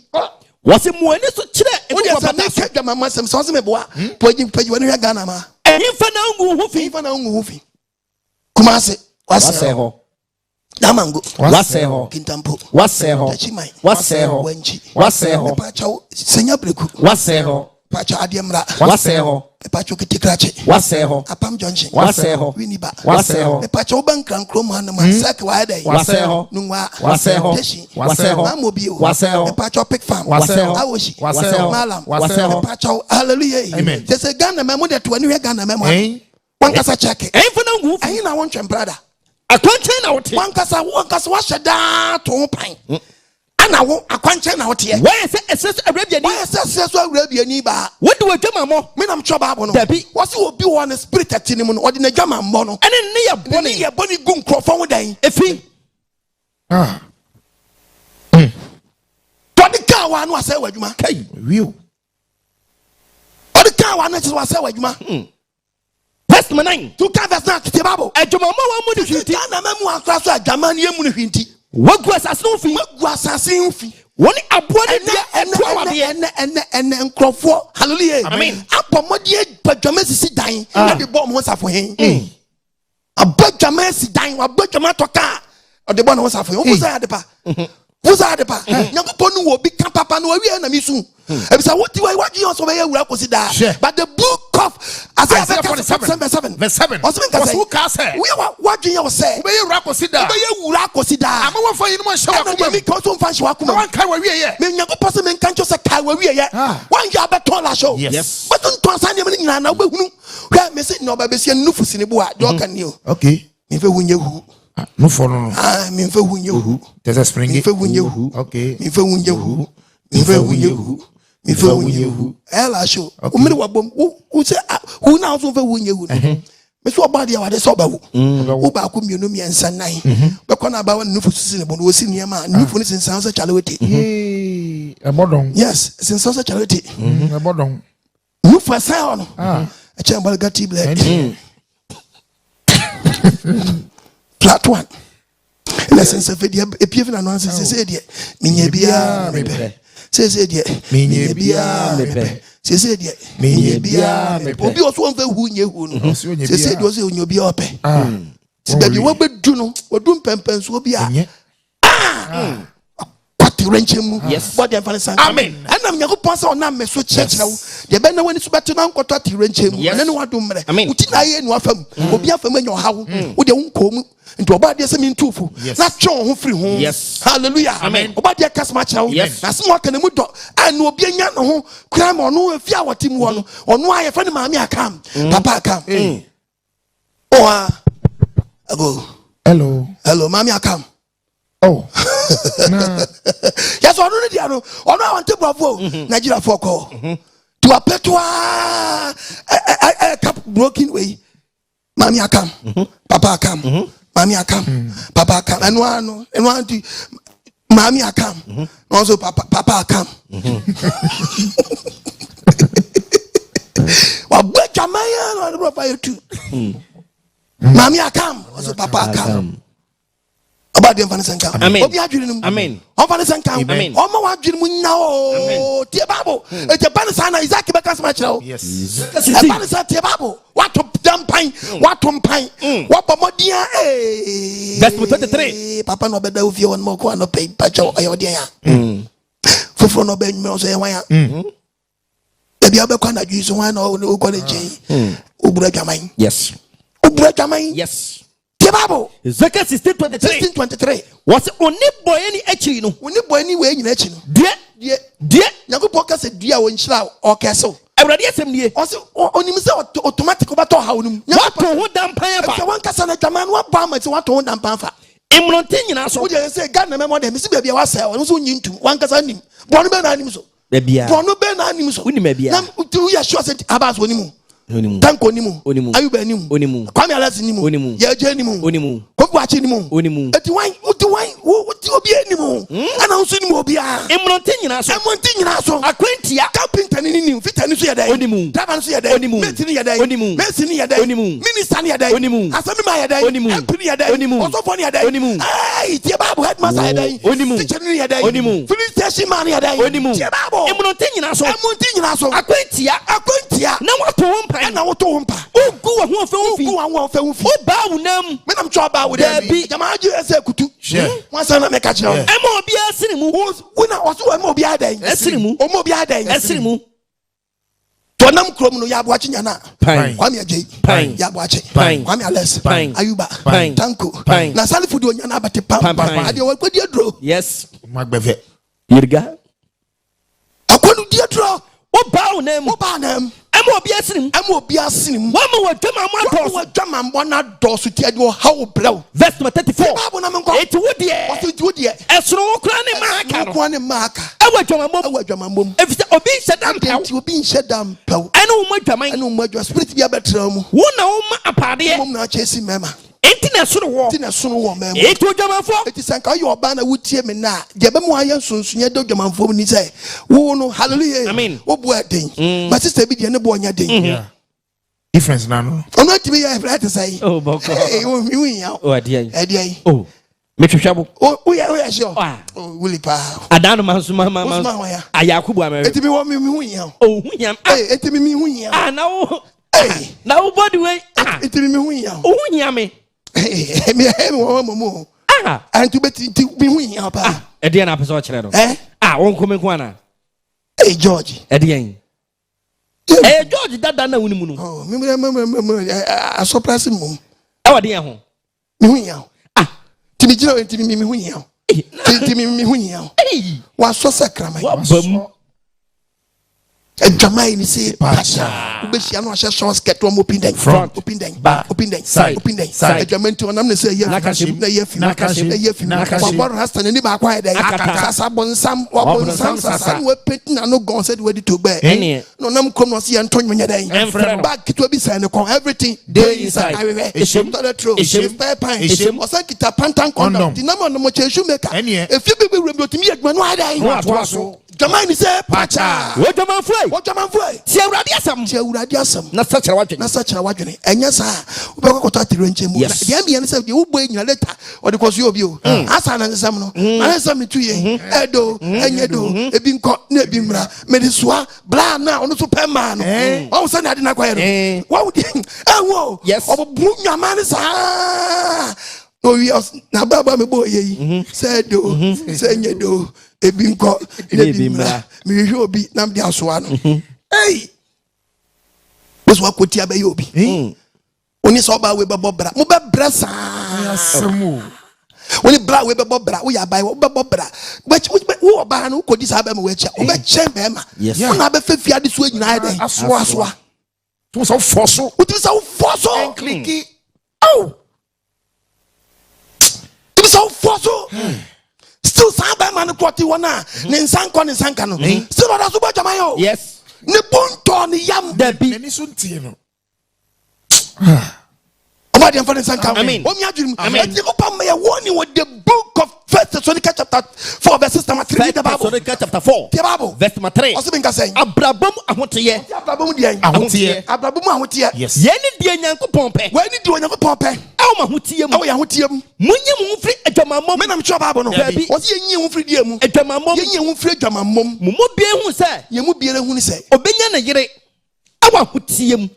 [SPEAKER 5] Was it more so chire
[SPEAKER 1] e go pata so ga mama sem so me boa poji wani hwa Ghana ma.
[SPEAKER 5] Enfa na ngu hu fi.
[SPEAKER 1] Enfa na ngu hu fi. Kumase wase ho. Damango
[SPEAKER 5] wase ho.
[SPEAKER 1] Kintampo
[SPEAKER 5] Wase ho.
[SPEAKER 1] Tachimai
[SPEAKER 5] Wase ho.
[SPEAKER 1] Wenchi
[SPEAKER 5] Wase ho.
[SPEAKER 1] Pacha senya breku.
[SPEAKER 5] Wase ho.
[SPEAKER 1] Pacha adiemra.
[SPEAKER 5] Wase ho.
[SPEAKER 1] Pacha kitikrache.
[SPEAKER 5] Wase ho.
[SPEAKER 1] Apam Junction.
[SPEAKER 5] Wase ho.
[SPEAKER 1] Winiba.
[SPEAKER 5] Wase ho.
[SPEAKER 1] Pacha obankran krom ha na ma sak wa dey.
[SPEAKER 5] Wase ho.
[SPEAKER 1] Nungwa.
[SPEAKER 5] Wase ho. Wase ho.
[SPEAKER 1] Mamobio.
[SPEAKER 5] Wase ho.
[SPEAKER 1] Pacha pick farm.
[SPEAKER 5] Wase ho.
[SPEAKER 1] Awoshi.
[SPEAKER 5] Wase ho.
[SPEAKER 1] Malam.
[SPEAKER 5] Wase ho.
[SPEAKER 1] Pacha hallelujah.
[SPEAKER 6] Amen.
[SPEAKER 1] They say Ghana memo de to ani Ghana memo. Wankasa check.
[SPEAKER 5] Enfa na ngu hu fi.
[SPEAKER 1] Ayin na won twem brother.
[SPEAKER 5] Akwanchen na wote.
[SPEAKER 1] Wankasa wa sheda to pan. Ana wo akwanchen na wote.
[SPEAKER 5] Why say SS Arabia ni?
[SPEAKER 1] Why say so Arabia ni ba?
[SPEAKER 5] What do we do mamo?
[SPEAKER 1] Me nam cho Bible no.
[SPEAKER 5] Dabi.
[SPEAKER 1] Wasi obi wo na spirit atini mu no. Odi na dwama mbo no.
[SPEAKER 5] Ene ne ya boni.
[SPEAKER 1] Ne ya boni gu nkrofo wo dan.
[SPEAKER 5] Efi.
[SPEAKER 1] Todi ka wa no ase wadwuma.
[SPEAKER 5] Kai.
[SPEAKER 6] Wiu.
[SPEAKER 1] Odi ka wa no ase ase wadwuma.
[SPEAKER 5] Verse 9.
[SPEAKER 1] To ka verse 9 to the Bible.
[SPEAKER 5] Adwamanbo wa mu ni hwinti.
[SPEAKER 1] Ghana memu akra so adwaman ye mu ni hwinti.
[SPEAKER 5] Wagu asase no fi.
[SPEAKER 1] Wagu asase nfi.
[SPEAKER 5] Woni aboa ne dia eto
[SPEAKER 1] ene nkrofo. Hallelujah.
[SPEAKER 6] Amen.
[SPEAKER 1] Apomodie badwama sisi dan. Na de bom ho safo hen. Abadwama si dan, abadwama toka. Ode bo na ho safo hen. Wo say adepa. Wuza adepa. Nyankopon no obi kan papa no awie na misu. Ebisa woti wa wagi on so be wura kosi da. But the book of Isaiah 47
[SPEAKER 6] verse 7.
[SPEAKER 1] Who can say? We wagi you say.
[SPEAKER 6] Be wura kosi da.
[SPEAKER 1] Be wura kosi da.
[SPEAKER 6] Ama won fa yin mo hye wa kuma.
[SPEAKER 1] Me ko so fa hye wa kuma.
[SPEAKER 6] Wan kai wa wie ye.
[SPEAKER 1] Me Nyankopon se me kan cho se kai wa wie ye. Wan ya be ton la show.
[SPEAKER 6] Yes.
[SPEAKER 1] But ton ton san ne nyina na wo hunu. Hwe me se no ba be se nufu sini bo a do kan ni o.
[SPEAKER 6] Okay.
[SPEAKER 1] Me fe hunye hu.
[SPEAKER 6] No for no.
[SPEAKER 1] Me fe hunye hu.
[SPEAKER 6] There's a spring.
[SPEAKER 1] Me fe hunye hu.
[SPEAKER 6] Okay.
[SPEAKER 1] Me fe hunye hu. Me fe hunye hu. Me fe hunye hu. Ela show. O me wa bom. Wo se hu na so fe hunye hu. Me so ba dia wa de so ba wo. Wo ba ko mienu mi ensa nan. Be ko na ba wa nufu sisi ne bo no si niam nufu ne sensan so chalewete.
[SPEAKER 6] E bodon.
[SPEAKER 1] Yes, sensan so chalewete.
[SPEAKER 6] E bodon.
[SPEAKER 1] Nufu asa no. A chamba gati black. Flat one. Lessons of the epiphany and answers said, Minya bia repe. Says it yet. Minya bia repe. Says it yet. Minya bia repe. Obi also on the who you says it was in your biope. Baby, what would do no? Or doom pempens will be a yes, what the amen. And I'm your pastor on them, so church now. The band when it's better now, got to rent him. And then what do I mean? I ain't one will be a family your house with your own come into about this. I mean, two full. Not John free home. Yes, hallelujah. Amen. About your cast match now. Yes, that's what can the and no be a young home. Crime or no, if you are team one or no, I find mammy I come. Papa come. Oh, I go. Hello, mammy I come.
[SPEAKER 6] Oh,
[SPEAKER 1] yes, already. I know. Oh, no, I want to bravo. Nigeria for call to a petua a cup broken way. Mammy, I come. Papa, I come. Mammy, I come. Papa, I come. And one to Mammy, I come. Also, Papa, I come. Well, but your man on the profile too. Mammy, I come. Also, Papa, I come. About the Vanessa Camp. Amen. Amen. On Vanessa Camp. Amen. On my dream now. Dear Bible. It's a Banasana is like a Bacasmacho. Yes. A Banasa Tiababo. What to dump pine? What to pine? What more dear? That's 23. Papa no better if you want more corner pay Pacho or dear. For no bed mills. The other corner use one or no college. Ubra yes. Ubra yes.
[SPEAKER 5] Ezekiel 16:23 was only boy any actually no
[SPEAKER 1] only boy anyway in actually dear Nyankopon say dia won hira o keso
[SPEAKER 5] awrade asem nie
[SPEAKER 1] also onim say automatic obato ha onum
[SPEAKER 5] wato ho dampan fa
[SPEAKER 1] wan kasa na dwaman wa ba ma say wato ho dampan fa
[SPEAKER 5] imronte nyina so
[SPEAKER 1] wo dey say Ghana memo dem si bia wa say won so nyintum wan kasa nim bonu be na anim so
[SPEAKER 5] bia
[SPEAKER 1] bonu be na anim so
[SPEAKER 5] unim bia
[SPEAKER 1] na tu ya sure say abas wonimu tanko nimu ayuba nimu kwame alas nimu ya je nimu kofu achi nimu eti What you be anymore? And I'm soon will be a
[SPEAKER 5] Emontinian,
[SPEAKER 1] so
[SPEAKER 5] Aquentia,
[SPEAKER 1] carpenter in fit and see a day,
[SPEAKER 5] Onimu,
[SPEAKER 1] Davancy a day,
[SPEAKER 5] Onimu,
[SPEAKER 1] Messini a day,
[SPEAKER 5] Onimu,
[SPEAKER 1] Messini a day,
[SPEAKER 5] Onimu,
[SPEAKER 1] Ministania a day,
[SPEAKER 5] Onimu,
[SPEAKER 1] Asamia a day,
[SPEAKER 5] Onimu,
[SPEAKER 1] Penny a day,
[SPEAKER 5] Onimu,
[SPEAKER 1] also funny a day,
[SPEAKER 5] Onimu,
[SPEAKER 1] ay, Tiababu headmaster a day,
[SPEAKER 5] Onimu,
[SPEAKER 1] Dictionary a day,
[SPEAKER 5] Onimu,
[SPEAKER 1] Police station money a day,
[SPEAKER 5] Onimu,
[SPEAKER 1] Tiababo,
[SPEAKER 5] Emontinian,
[SPEAKER 1] so Aquentia,
[SPEAKER 5] now what to one
[SPEAKER 1] and I want to humper.
[SPEAKER 5] Oh, go on, one film, oh, bow them,
[SPEAKER 1] When I'm trouble with
[SPEAKER 5] there
[SPEAKER 1] them,
[SPEAKER 5] be
[SPEAKER 1] Jamaju as a kutu. Once I make a child.
[SPEAKER 5] Emobia Sinimu,
[SPEAKER 1] When I was a mobile day,
[SPEAKER 5] Esrimu,
[SPEAKER 1] or mobile day,
[SPEAKER 5] Esrimu,
[SPEAKER 1] Tonam Kromo, you are watching Yana.
[SPEAKER 5] Pine,
[SPEAKER 1] Kwame J.
[SPEAKER 5] Pine,
[SPEAKER 1] You are watching.
[SPEAKER 5] Pine,
[SPEAKER 1] Kwame Ales.
[SPEAKER 5] Pine,
[SPEAKER 1] Ayuba.
[SPEAKER 5] Pine,
[SPEAKER 1] Tanko.
[SPEAKER 5] Pine.
[SPEAKER 1] Now, Sally Food on Yana, but the pump. I do what you draw.
[SPEAKER 5] yes,
[SPEAKER 6] Magbeve.
[SPEAKER 5] Yirga,
[SPEAKER 1] I couldn't dear draw.
[SPEAKER 5] oh, bow them,
[SPEAKER 1] What about them?
[SPEAKER 5] Emobia Sinim,
[SPEAKER 1] I will be a sin.
[SPEAKER 5] one more German
[SPEAKER 1] What German one not doors to tell you how blow.
[SPEAKER 5] Verse 34.
[SPEAKER 1] It
[SPEAKER 5] would dear.
[SPEAKER 1] what you do, dear.
[SPEAKER 5] As no cranny marker.
[SPEAKER 1] One marker.
[SPEAKER 5] I was your mom.
[SPEAKER 1] I was your mum.
[SPEAKER 5] If the obese said, I'm
[SPEAKER 1] You being shut down, Pow.
[SPEAKER 5] I know what
[SPEAKER 1] I
[SPEAKER 5] German.
[SPEAKER 1] know what your spirit be a better.
[SPEAKER 5] One a party.
[SPEAKER 1] Mum not chasing Mamma.
[SPEAKER 5] Ain't sort of war.
[SPEAKER 1] Tina soon woman.
[SPEAKER 5] It was German for.
[SPEAKER 1] It is like how your banner would tear me now. Jabamwayan soon, Sunya Dogaman for me say, oh no, hallelujah.
[SPEAKER 5] I mean,
[SPEAKER 1] what boy thing? My sister be the other boy,
[SPEAKER 6] Yeah. Difference now.
[SPEAKER 1] I'm not to be a flat to say,
[SPEAKER 5] oh, Boko.
[SPEAKER 1] hey, you out.
[SPEAKER 5] Oh, dear.
[SPEAKER 1] Eddie.
[SPEAKER 5] Oh, Mr. Shabu.
[SPEAKER 1] Oh, yeah, sure.
[SPEAKER 5] Ah,
[SPEAKER 1] Oh, Willie Pa.
[SPEAKER 5] Adana Mansuma, Ayakuba.
[SPEAKER 1] It be one me,
[SPEAKER 5] Oh, William.
[SPEAKER 1] hey, it be me,
[SPEAKER 5] Ah, now,
[SPEAKER 1] hey,
[SPEAKER 5] now, body way.
[SPEAKER 1] it be me,
[SPEAKER 5] Oh, Yammy.
[SPEAKER 1] hey, me, I have one more.
[SPEAKER 5] Ah,
[SPEAKER 1] And to bet to be winning up.
[SPEAKER 5] Edian episode.
[SPEAKER 1] Eh?
[SPEAKER 5] Ah, won't come in Kwana.
[SPEAKER 1] Hey, George.
[SPEAKER 5] Edian. Eh, George, that done Unimun.
[SPEAKER 1] Oh, remember, I surprised him.
[SPEAKER 5] Our dear home.
[SPEAKER 1] Me, ah, to be Joe and to me, me,
[SPEAKER 5] Hey,
[SPEAKER 1] was so sacrament.
[SPEAKER 5] what bum?
[SPEAKER 1] A Jamaican say, Pasha, Ubesiano, shall get one open day,
[SPEAKER 5] Front,
[SPEAKER 1] open day,
[SPEAKER 5] back,
[SPEAKER 1] open day,
[SPEAKER 5] side,
[SPEAKER 1] open day,
[SPEAKER 5] side.
[SPEAKER 1] a German to an amnesty,
[SPEAKER 5] Nakashim,
[SPEAKER 1] Nakashim, what has to anybody quiet, Sasabon, some, some, were pitting and no gone said ready to bear. No, Nam come see Antonio day, and back to be signed upon everything. Day inside, a shame to the truth, a shame, pine, or Sakita Pantan condom, the number of much shoemaker. If you be able to me at Manway,
[SPEAKER 5] what was
[SPEAKER 1] Jamaican say, Pacha,
[SPEAKER 5] what am I afraid?
[SPEAKER 1] what am I afraid?
[SPEAKER 5] Tiaradiasam, not such a watching.
[SPEAKER 1] Na such a watching. And yes, sir, we go to the range.
[SPEAKER 5] Yes.
[SPEAKER 1] The ambient said you bring your letter or the cause you of you. As an examiner, I saw me to you, Edo, and Yedo, a being caught Nebimra, Mediswa, blah now on the Superman. Oh, son, I didn't acquire. What would you? Oh,
[SPEAKER 5] yes,
[SPEAKER 1] or bring your man is oh, yes, now Baba, my boy, said, do, say, Yedo, a being caught Nebimra, me, you'll be Namdia Swan. Hey. This what could you be? When you saw by Weber Bobra, Muba Brassa. When you brought Weber Bobra, we are by Bobra. But who are by who could this have a witcher? Over chamber.
[SPEAKER 5] Yes,
[SPEAKER 1] one have a 50 at this way united. Aswa.
[SPEAKER 6] It was so fossil.
[SPEAKER 1] It was so fossil.
[SPEAKER 6] Clicky.
[SPEAKER 1] Oh, it was so fossil. Still, Sabaman 41. Ninsankon and Sankano. Still, not as about Jamayo.
[SPEAKER 5] yes.
[SPEAKER 1] Ne bonto ni yam
[SPEAKER 5] There be.
[SPEAKER 1] I mean, with the book of 1 Thessalonians chapter 4 verses number 3. The Bible.
[SPEAKER 5] Chapter 4.
[SPEAKER 1] The Bible.
[SPEAKER 5] Verse number 3.
[SPEAKER 1] Also been saying.
[SPEAKER 5] Abrabam ahotie.
[SPEAKER 1] Abrabam ahotie.
[SPEAKER 6] Yes.
[SPEAKER 5] Yeni die Nyankopon pe.
[SPEAKER 1] When you do Nyankopon pe.
[SPEAKER 5] Aw mahotie mu.
[SPEAKER 1] Aw yahotie mu.
[SPEAKER 5] Munye mu mfiri adwamamom.
[SPEAKER 1] Me na mcho Bible no. Was ye nyi mfiri die mu.
[SPEAKER 5] Adwamamom.
[SPEAKER 1] Ye nyi mfiri adwamamom.
[SPEAKER 5] Mu mo bie hu se.
[SPEAKER 1] Ye mu bie hu ni se.
[SPEAKER 5] Obenya na yere. Aw ahotie mu.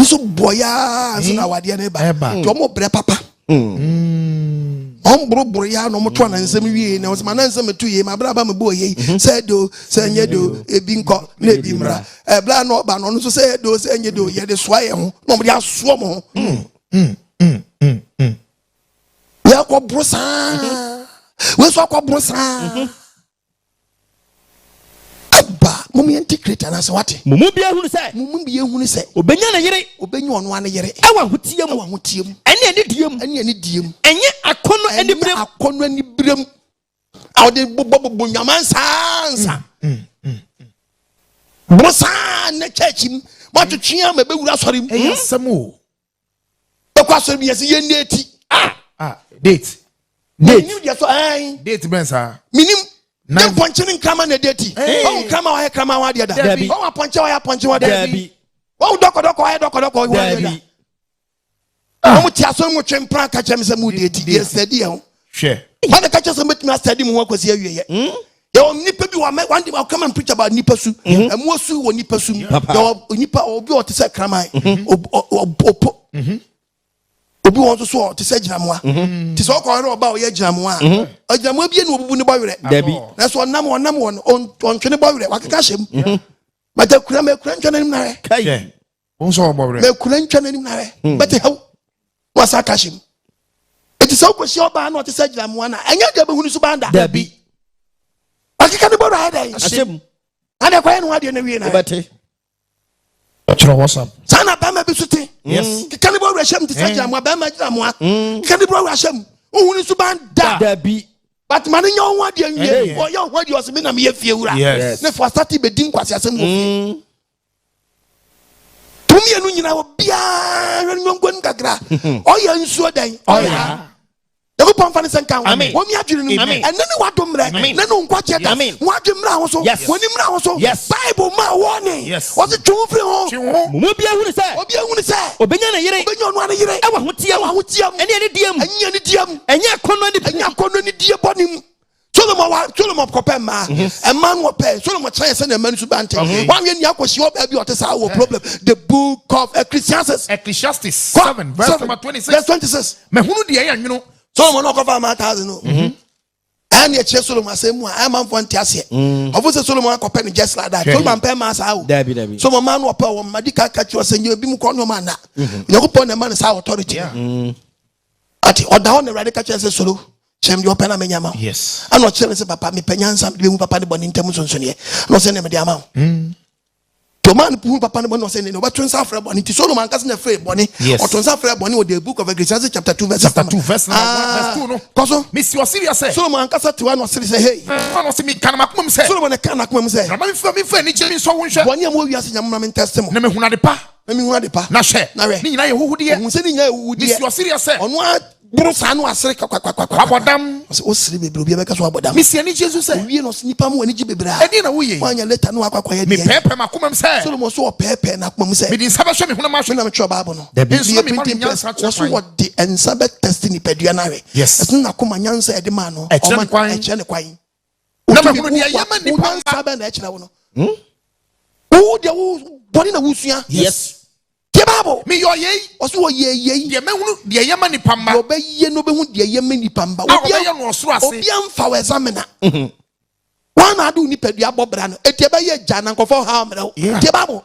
[SPEAKER 1] So boya na wade na ba. To mo bre papa. Bro ya no mo to na nsem wie na so na nsem to ye ma bra ba me bo ye say do say nye do ebi nko na ebi mra e bra no ba no so say do say nye do ye de so ye ho no mo de aso mo ya ko brosa we so ko brosa aba mo me integrate na se wate
[SPEAKER 5] Mu bie hu se.
[SPEAKER 1] mo bie hu ni se
[SPEAKER 5] Obenya na yere.
[SPEAKER 1] obenyi ono ane yere
[SPEAKER 5] Aw ahotie mu.
[SPEAKER 1] awa hotie mu
[SPEAKER 5] Ene ene diem.
[SPEAKER 1] ane diem
[SPEAKER 5] Enye akono ene brem.
[SPEAKER 1] akono ani brem awde bobo nyaman sansa brosa na churchim ma twetwea ma be wura sorim
[SPEAKER 6] Eyasamo.
[SPEAKER 1] e kwa sorim yesi ye neti
[SPEAKER 6] Date. Date bensa.
[SPEAKER 1] Minim. Na ponching krama na date. Oh krama wa krama wa dia da. Oh ponche wa ponche wa da. Oh doko wa dia. Omo ti aso mo twempra ka chem se mu date. Yes steady ho.
[SPEAKER 6] Hwe.
[SPEAKER 1] When the catches a bit study mu akwasi awie ye. Yo nipa bi wa one day I'll come and preach about nipa su. And mo su wo nipa su. Yo nipa obi o te se kraman. Opo. Obi won so te se giramoa. Te se okọ ro ba o ye giramoa. Agiramoa bi enu obubu ne boyere. Na so onam won on twene boyere wakeka hyem. Mata kura me kura ntwana nim na re.
[SPEAKER 6] Kai. Won so boyere.
[SPEAKER 1] Me kura ntwana nim na re. Bete haw. Wasa ka hyem. Eti so ko shi oba na o te se giramoa na enya ga be hunu so banda.
[SPEAKER 5] Dabi.
[SPEAKER 1] Akika ne boyere hadan.
[SPEAKER 5] Ahyem.
[SPEAKER 1] Ana kwa enu ade na wie na.
[SPEAKER 5] Bete.
[SPEAKER 6] Achro WhatsApp.
[SPEAKER 1] Sana ba ma bi suti.
[SPEAKER 5] Yes.
[SPEAKER 1] Kika ne boyere hyem te se giramoa ba ma giramoa. Kika ne boyere hyem. Ohunu so banda.
[SPEAKER 5] Dabi.
[SPEAKER 1] But man in your one day, or your what you was mean, I'm here for you.
[SPEAKER 6] Yes.
[SPEAKER 1] For starting bedin kwasi asem go. To me anu nyina wo bia ran ngon kakra. O ya nsuo dan. O ya. The go pon fan senkan. Wo mi adwiri nu. And then what do mre. Na no nkwache da. Wo adwimra ho so. Woni mra ho so. Bible ma warning.
[SPEAKER 6] Yes.
[SPEAKER 1] What the true free ho.
[SPEAKER 5] Mo bia hu ni se.
[SPEAKER 1] Obi hu ni se.
[SPEAKER 5] Obenya na yire.
[SPEAKER 1] Obenya onu ana yire.
[SPEAKER 5] E wa hotiam. Ene ne diam.
[SPEAKER 1] Anya ne diam.
[SPEAKER 5] Enya kono
[SPEAKER 1] ni die bonim. Solomon kopema a man wo pay Solomon try say na man su bante wan we ni akoshi wo ba bi o te sa wo problem the book of Ecclesiastes
[SPEAKER 6] 7 verse number 26
[SPEAKER 1] verse 26
[SPEAKER 6] me hunu de ya nwunu
[SPEAKER 1] Solomon no cover ma 1000 no and ye che Solomon say mu a man fo ntiase of say Solomon kopem just like that Solomon pay ma sa wo
[SPEAKER 5] dabi
[SPEAKER 1] so man wo pay wo madika ka chi wo say ye bi mu ko no man na yakopon na man sa authority ati oda on the radical church say solo chem di open amenya ma
[SPEAKER 6] yes
[SPEAKER 1] ano chere se papa me penyansa de mu papa de boni ntem sonsone no se ne me de ama to man pu papa ne boni no se ne no batunsa frɛ boni ti Solomon kase na frɛ boni otunsa frɛ boni o the book of Ecclesiastes chapter 2 verse 2 no koso
[SPEAKER 6] miss you serious say
[SPEAKER 1] Solomon kase ti wa no se hey
[SPEAKER 6] no se mi kan makomam say
[SPEAKER 1] Solomon kan makomam say
[SPEAKER 6] na me fa ni chemi so wo hwɛ
[SPEAKER 1] boni am wo wiase nyamma me testimony
[SPEAKER 6] na me hunade pa
[SPEAKER 1] na me hunade pa
[SPEAKER 6] na hwɛ ni nyina ye hohude
[SPEAKER 1] hu se ni nyina ye hohude
[SPEAKER 6] miss you serious say
[SPEAKER 1] ono Brusa no asere kwa
[SPEAKER 6] abodam
[SPEAKER 1] o sire bebre obi be ka so abodam
[SPEAKER 6] misia ni Jesus say
[SPEAKER 1] wie no nipa mu ani gi bebra
[SPEAKER 6] edi na wo ye
[SPEAKER 1] wanya later no akwa ye
[SPEAKER 6] me pepe makomam say
[SPEAKER 1] Solomon so pepe na komam say
[SPEAKER 6] me din sabe hwe me huna ma hwe
[SPEAKER 1] na me tro Bible no
[SPEAKER 6] da bi so me printing press
[SPEAKER 1] so what the ensabe testing pedua na we
[SPEAKER 6] yes
[SPEAKER 1] na koma nyansa e de ma no
[SPEAKER 6] e che ne kwan na me hunu dia yama ni pa
[SPEAKER 1] ensabe na e che na wo no wo de wo body na wusua
[SPEAKER 5] yes
[SPEAKER 1] Bible
[SPEAKER 6] me yo ye
[SPEAKER 1] oso ye
[SPEAKER 6] de me hunu de yama ni pamba
[SPEAKER 1] obe ye no be hu de yama ni pamba
[SPEAKER 6] obi ye no osoro ase
[SPEAKER 1] obi amfa we examiner wan adu ni pedua bobra no etie be ye gya na nkofo ha mre tie Bible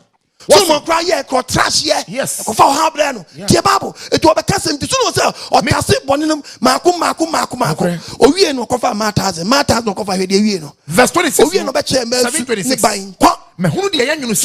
[SPEAKER 1] so mo kra ye ko trash ye nkofo ha mre no tie Bible etie obe kasem ti so no say o tase boni no mako owie no nkofo ma 1000 no nkofo hwe de wie no
[SPEAKER 6] verse 26
[SPEAKER 1] owie no be che me
[SPEAKER 6] 726
[SPEAKER 1] ban
[SPEAKER 6] me hunu de ya nwunu